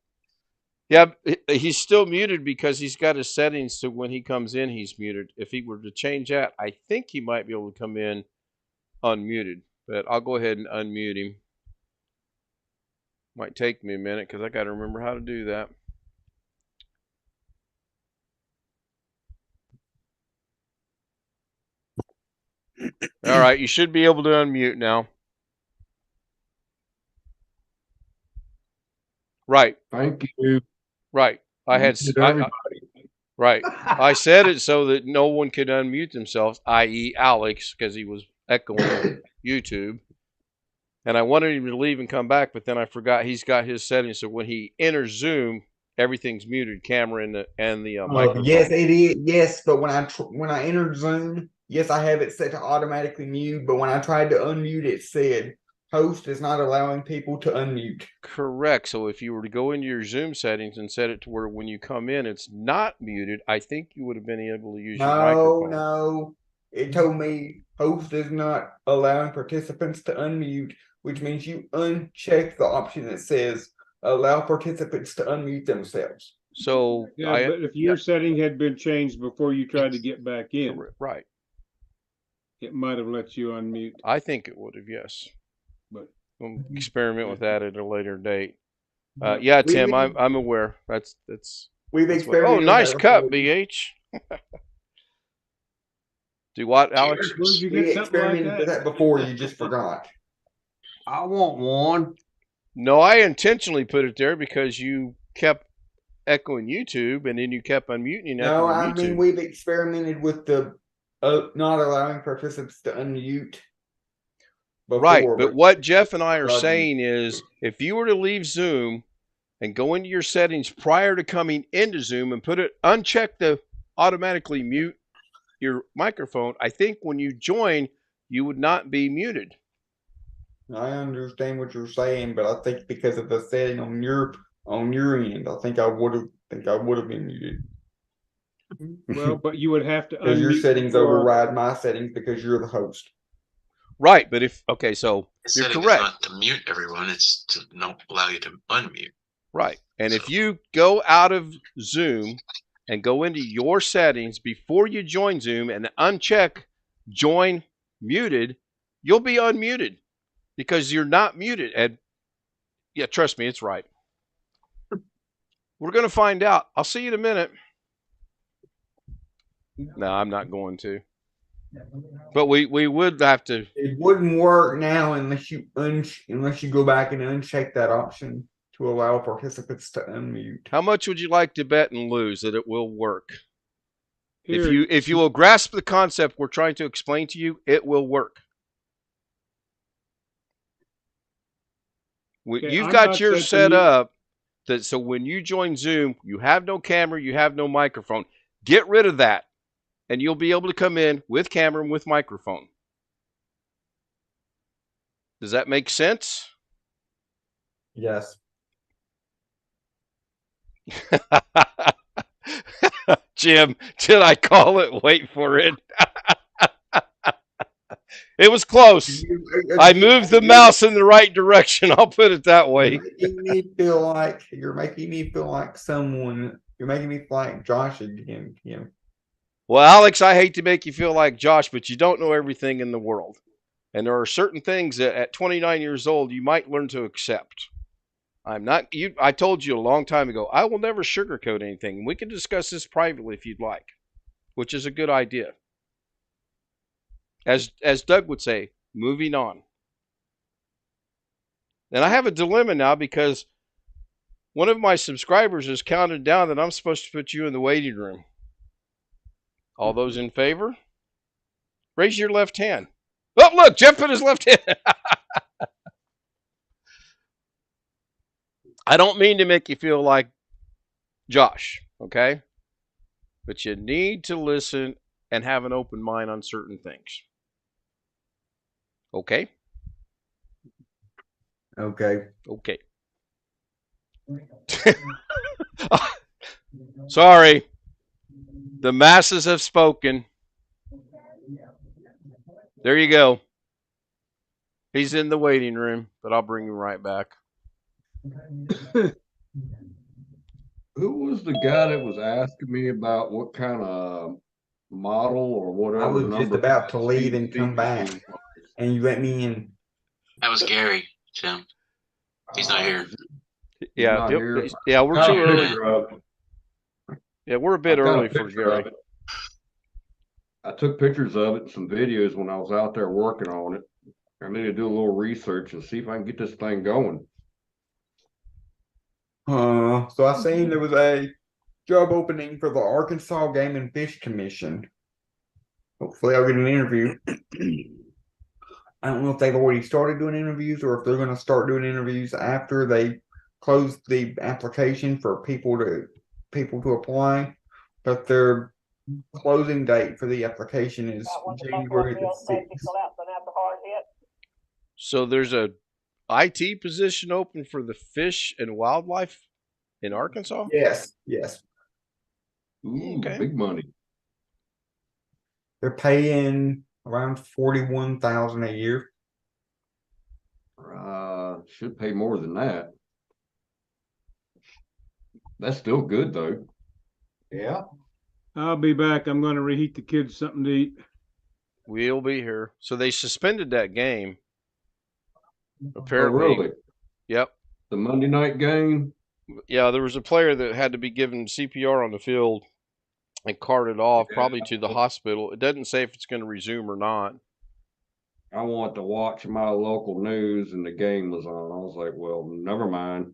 Yeah, he's still muted because he's got his settings so when he comes in, he's muted. If he were to change that, I think he might be able to come in unmuted. But I'll go ahead and unmute him. Might take me a minute because I got to remember how to do that. All right, you should be able to unmute now. Right. Thank you. Right. I had right. I said it so that no one could unmute themselves, i.e. Alex, because he was echoing YouTube. And I wanted him to leave and come back, but then I forgot he's got his settings. So when he enters Zoom, everything's muted, camera and the microphone. Yes, it is. Yes, but when I entered Zoom, yes, I have it set to automatically mute. But when I tried to unmute, it said host is not allowing people to unmute. Correct. So if you were to go into your Zoom settings and set it to where when you come in, it's not muted, I think you would have been able to use your microphone. No. It told me host is not allowing participants to unmute, which means you uncheck the option that says allow participants to unmute themselves. So yeah, but if your setting had been changed before you tried to get back in, right, it might have let you unmute. I think it would have, yes. But we'll experiment with that at a later date. Yeah, Tim, I'm aware. That's we've experimented. Oh, nice cut, BH. Do what, Alex? We experimented with that before. You just forgot. I want one. No, I intentionally put it there because you kept echoing YouTube and then you kept unmuting. No, I mean we've experimented with the not allowing participants to unmute. Before, right, but what Jeff and I are saying is if you were to leave Zoom and go into your settings prior to coming into Zoom and uncheck the automatically mute your microphone, I think when you join, you would not be muted. I understand what you're saying, but I think because of the setting on your end, I think I would have been muted. Well, but you would have to because your settings override my settings because you're the host. Right, but so you're correct. It's not to mute everyone; it's to not allow you to unmute. Right, and if you go out of Zoom and go into your settings before you join Zoom and uncheck join muted, you'll be unmuted because you're not muted. And yeah, trust me, it's right. We're going to find out. I'll see you in a minute. No, I'm not going to. But we would have to. It wouldn't work now unless you go back and uncheck that option to allow participants to unmute. How much would you like to bet and lose that it will work? If you will grasp the concept we're trying to explain to you, it will work. You've got yours set up that so when you join Zoom, you have no camera, you have no microphone. Get rid of that, and you'll be able to come in with camera and with microphone. Does that make sense? Yes. Jim, did I call it? Wait for it. It was close. I moved the mouse in the right direction. I'll put it that way. You're making me feel like someone. You're making me feel like Josh again, Kim. Well, Alex, I hate to make you feel like Josh, but you don't know everything in the world. And there are certain things that at 29 years old you might learn to accept. I told you a long time ago, I will never sugarcoat anything. We can discuss this privately if you'd like, which is a good idea. As Doug would say, moving on. And I have a dilemma now because one of my subscribers has counted down that I'm supposed to put you in the waiting room. All those in favor? Raise your left hand. Oh, look, Jeff put his left hand. I don't mean to make you feel like Josh, okay? But you need to listen and have an open mind on certain things. Okay? Okay. Okay. Sorry. The masses have spoken. There you go. He's in the waiting room, but I'll bring him right back. Who was the guy that was asking me about what kind of model or whatever? I was just number about to leave speed and come feature back, was? and you let me in. That was Gary, Tim. He's not here. Yeah, not here. yeah, we're Got too a early. picture of it. Yeah, we're a bit I've got a early for picture of Gary. it. I took pictures of it and some videos when I was out there working on it. I need to do a little research and see if I can get this thing going. So I seen there was a job opening for the Arkansas Game and Fish Commission. Hopefully I'll get an interview. I don't know if they've already started doing interviews or if they're going to start doing interviews after they close the application for people to apply. But their closing date for the application is January the 6th. So there's a IT position open for the fish and wildlife in Arkansas? Yes. Ooh, Okay. big money. They're paying around $41,000 a year. Should pay more than that. That's still good though. Yeah. I'll be back. I'm going to reheat the kids something to eat. We'll be here. So they suspended that game. Oh, Apparently. really? Yep. The Monday night game? Yeah, there was a player that had to be given CPR on the field and carted off, probably to the hospital. It doesn't say if it's going to resume or not. I wanted to watch my local news and the game was on. I was like, well, never mind.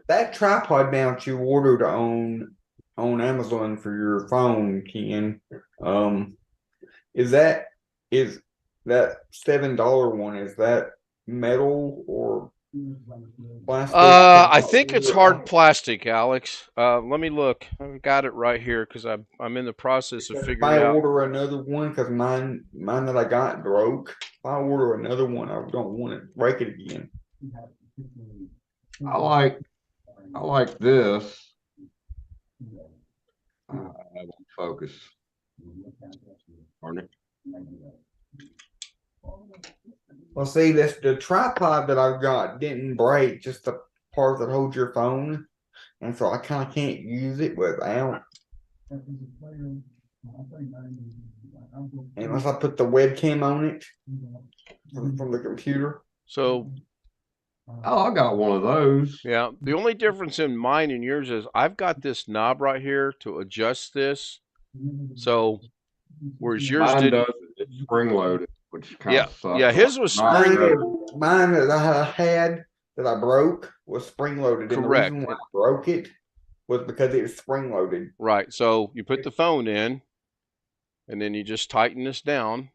That tripod mount you ordered on Amazon for your phone, Ken, is that $7 one, is that metal or plastic? I think it's hard plastic, Alex. Let me look. I've got it right here because I'm in the process of If figuring I out. order another one, because mine that I got broke. If I order another one, I don't want to break it again. I like this. I won't focus. Darn it. Well, see, the tripod that I've got didn't break, just the part that holds your phone, and so I kind of can't use it without. Unless I put the webcam on it from the computer. So, Oh, I got one of those. yeah, the only difference in mine and yours is I've got this knob right here to adjust this. So, whereas yours Mine didn't. does. It's spring loaded, which kind of sucks. Yeah, his was spring loaded. Mine that I had that I broke was spring loaded. And Correct. the reason why I broke it was because it was spring loaded. Right. So you put the phone in, and then you just tighten this down.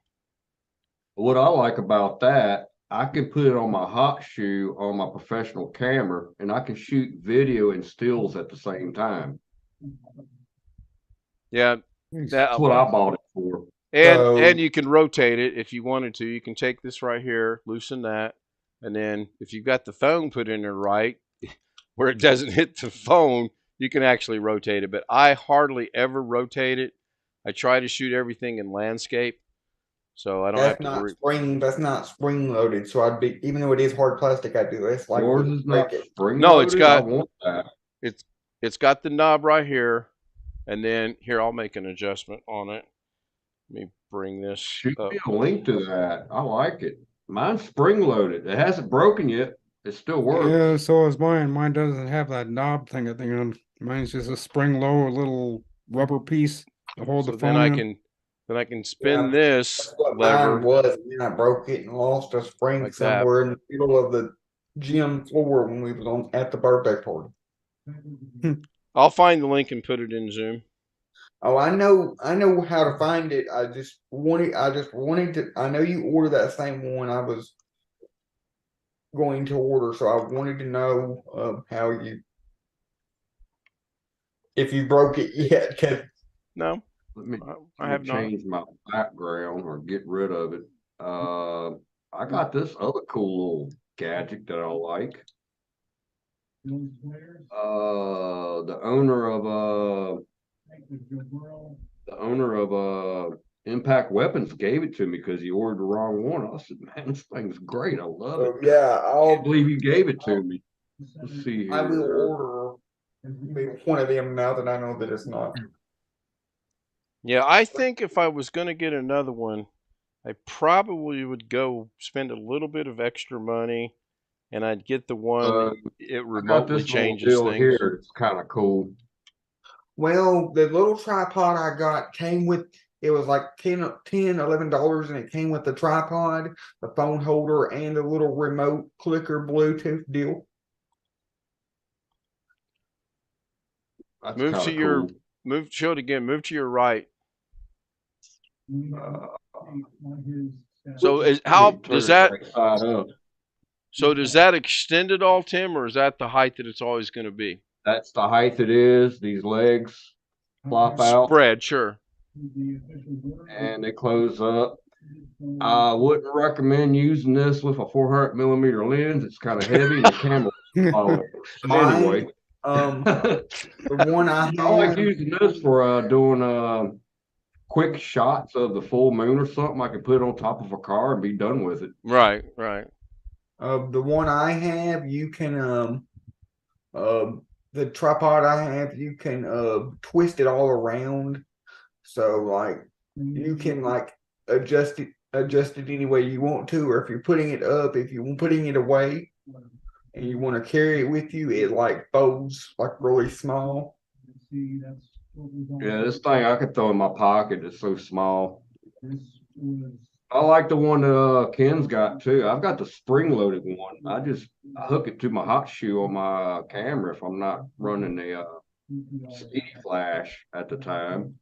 What I like about that, I can put it on my hot shoe on my professional camera, and I can shoot video and stills at the same time. Yeah. That's what I bought it for. And you can rotate it if you wanted to. You can take this right here, loosen that, and then if you've got the phone put in there right, where it doesn't hit the phone, you can actually rotate it. But I hardly ever rotate it. I try to shoot everything in landscape, so I don't have to worry. That's not spring loaded, so I'd be, even though it is hard plastic, I'd be less likely Yours to is break not it. spring No, it's loaded. I got want that. it's got the knob right here, and then here I'll make an adjustment on it. Let me bring this Shoot up. me a link to that. I like it. Mine's spring loaded. It hasn't broken yet. It still works. Yeah, so is mine. Mine doesn't have that knob thing at the end. Mine's just a spring low little rubber piece to hold So the then phone I in. can spin Yeah, this that's what mine lever was, and then I broke it and lost a spring like that. somewhere in the middle of the gym floor when we was on at the birthday party. I'll find the link and put it in Zoom. Oh, I know how to find it. I just wanted to. I know you ordered that same one I was going to order, so I wanted to know how you, if you broke it yet. 'Cause No, Let me I have not. change my background or get rid of it. I got this other cool little gadget that I like. The owner of Impact Weapons gave it to me because he ordered the wrong one. I said, "Man, this thing's great. I love it." yeah, I can't believe he gave it to me. Let's see I will here. order maybe one of them now that I know that it's not. Yeah, I think if I was going to get another one, I probably would go spend a little bit of extra money, and I'd get the one that it I got remotely this little changes deal things. here. It's kind of cool. Well, the little tripod I got came with, it was like $11, and it came with the tripod, the phone holder, and the little remote clicker Bluetooth deal. That's Move kind to of your cool. show it again. Move to your right. So is how Turn does it that? right side up. So does that extend at all, Tim, or is that the height that it's always going to be? That's the height it is. These legs flop out Spread, sure. and they close up. I wouldn't recommend using this with a 400mm lens. It's kind of heavy and the camera follow. Anyway, The one I I like have, using this for doing quick shots of the full moon or something. I can put it on top of a car and be done with it. Right, right. the one I have, you can the tripod I have, you can twist it all around. So like you can like adjust it any way you want to, or if you're putting it up, if you're putting it away and you want to carry it with you, it like folds like really small. Yeah, this thing I could throw in my pocket. It's so small. I like the one that Ken's got too. I've got the spring-loaded one. I hook it to my hot shoe on my camera if I'm not running the speed flash at the time.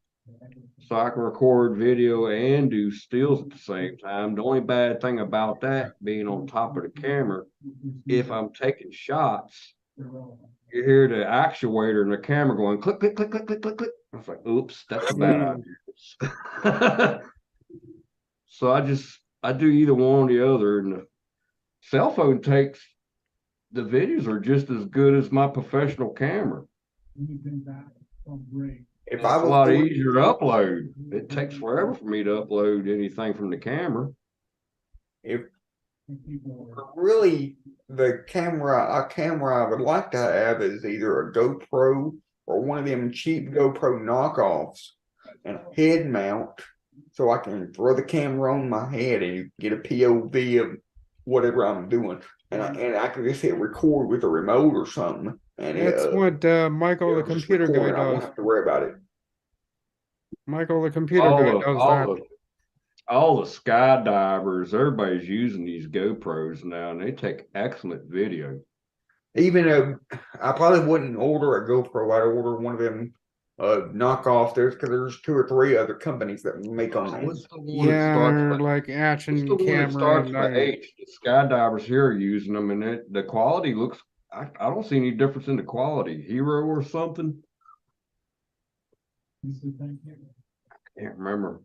So I can record video and do stills at the same time. The only bad thing about that being on top of the camera, if I'm taking shots, you hear the actuator in the camera going click, click, click, click, click, click, click. I was like, oops, that's a bad idea. So I do either one or the other, and the cell phone takes the videos are just as good as my professional camera. If It's I a was lot going easier to upload. It takes forever for me to upload anything from the camera. if really the camera I would like to have is either a GoPro or one of them cheap GoPro knockoffs and a head mount, so I can throw the camera on my head and get a POV of whatever I'm doing, and I can just hit record with a remote or something, and That's what Michael, the it'll just computer guy, record. I won't does. have to worry about it. Michael, the computer guy, does that. All the skydivers, everybody's using these GoPros now, and they take excellent video. Even I probably wouldn't order a GoPro. I'd order one of them knockoff. There's 2 or 3 other companies that make them. What's the one that Yeah, starts or with like what's action the one that camera. starts with H? The skydivers here are using them, and the quality looks. I don't see any difference in the quality. Hero or something. Can't remember.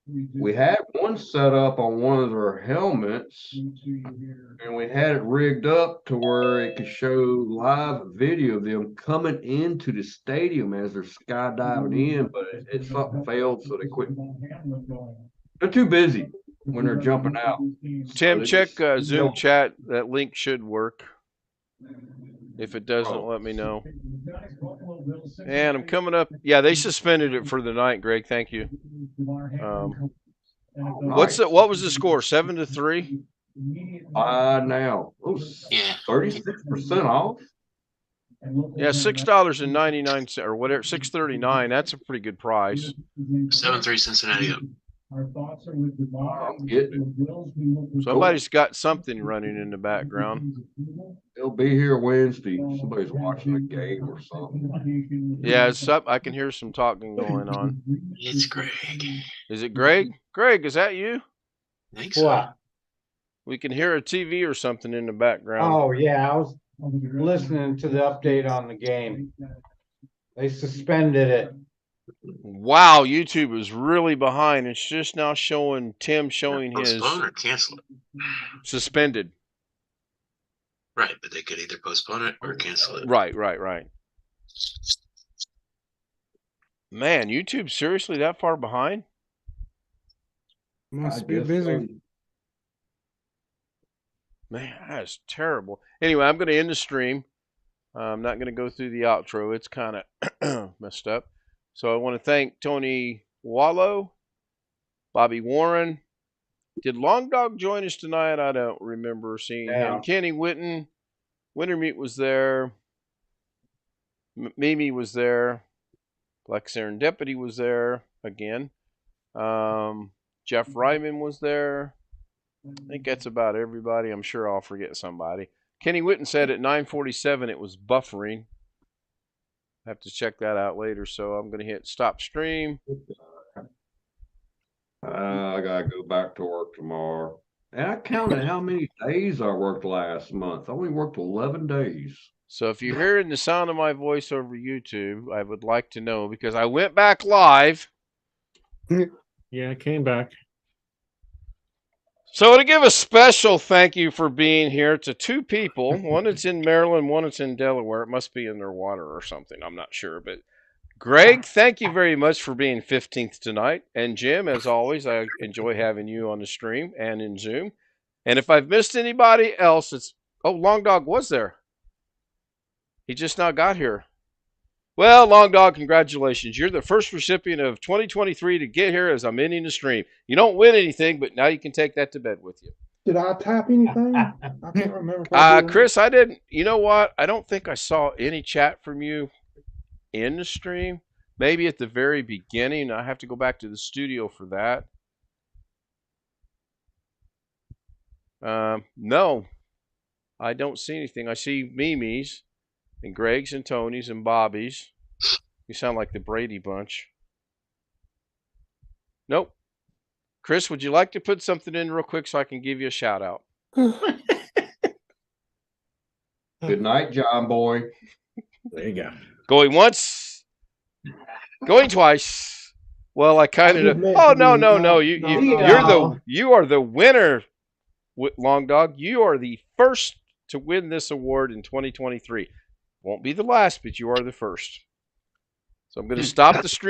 We had one set up on one of their helmets, and we had it rigged up to where it could show live video of them coming into the stadium as they're skydiving in, but something failed, so they quit. They're too busy when they're jumping out. Tim, they check just- Zoom chat. That link should work. If it doesn't, let me know. And I'm coming up. Yeah, they suspended it for the night, Greg. Thank you. What was the score? 7-3? Now, Yeah. 36% off. Yeah, $6.99 or whatever, $6.39. That's a pretty good price. 7-3 Cincinnati up. I'm getting it. Somebody's got something running in the background. They'll be here Wednesday. Somebody's watching a game or something. Yeah, it's up. I can hear some talking going on. It's Greg. Is it Greg? Greg, is that you? I think so. What? We can hear a TV or something in the background. Oh, yeah, I was listening to the update on the game. They suspended it. Wow, YouTube is really behind. It's just now showing Tim showing his Postpone or cancel it. suspended. Right, but they could either postpone it or cancel it. Right. Man, YouTube seriously that far behind? Must I be guess busy. so. Man, that is terrible. Anyway, I'm going to end the stream. I'm not going to go through the outro. It's kind of messed up. So I want to thank Tony Wallow, Bobby Warren. Did Long Dog join us tonight? I don't remember seeing him. Kenny Witten. Wintermeat was there. Mimi was there. Black Serendipity was there again. Jeff Ryman was there. I think that's about everybody. I'm sure I'll forget somebody. Kenny Witten said at 9:47 it was buffering. I have to check that out later, so I'm going to hit stop stream. I gotta go back to work tomorrow. And I counted how many days I worked last month. I only worked 11 days. So if you're hearing the sound of my voice over YouTube, I would like to know because I went back live. Yeah, I came back. So to give a special thank you for being here to two people, one that's in Maryland, one that's in Delaware. It must be in their water or something. I'm not sure. But Greg, thank you very much for being 15th tonight. And Jim, as always, I enjoy having you on the stream and in Zoom. And if I've missed anybody else, it's... Oh, Long Dog was there. He just now got here. Well, Long Dog, congratulations. You're the first recipient of 2023 to get here as I'm ending the stream. You don't win anything, but now you can take that to bed with you. Did I tap anything? I can't remember. If I did. Chris, I didn't. You know what? I don't think I saw any chat from you in the stream. Maybe at the very beginning. I have to go back to the studio for that. No, I don't see anything. I see Mimi's and Greg's and Tony's and Bobby's. You sound like the Brady Bunch. Nope. Chris, would you like to put something in real quick so I can give you a shout out? Good night, John Boy. There you go. Going once, going twice. Well, I kind of. Oh no! You are the winner, Long Dog. You are the first to win this award in 2023. Won't be the last, but you are the first. So I'm going to stop the stream.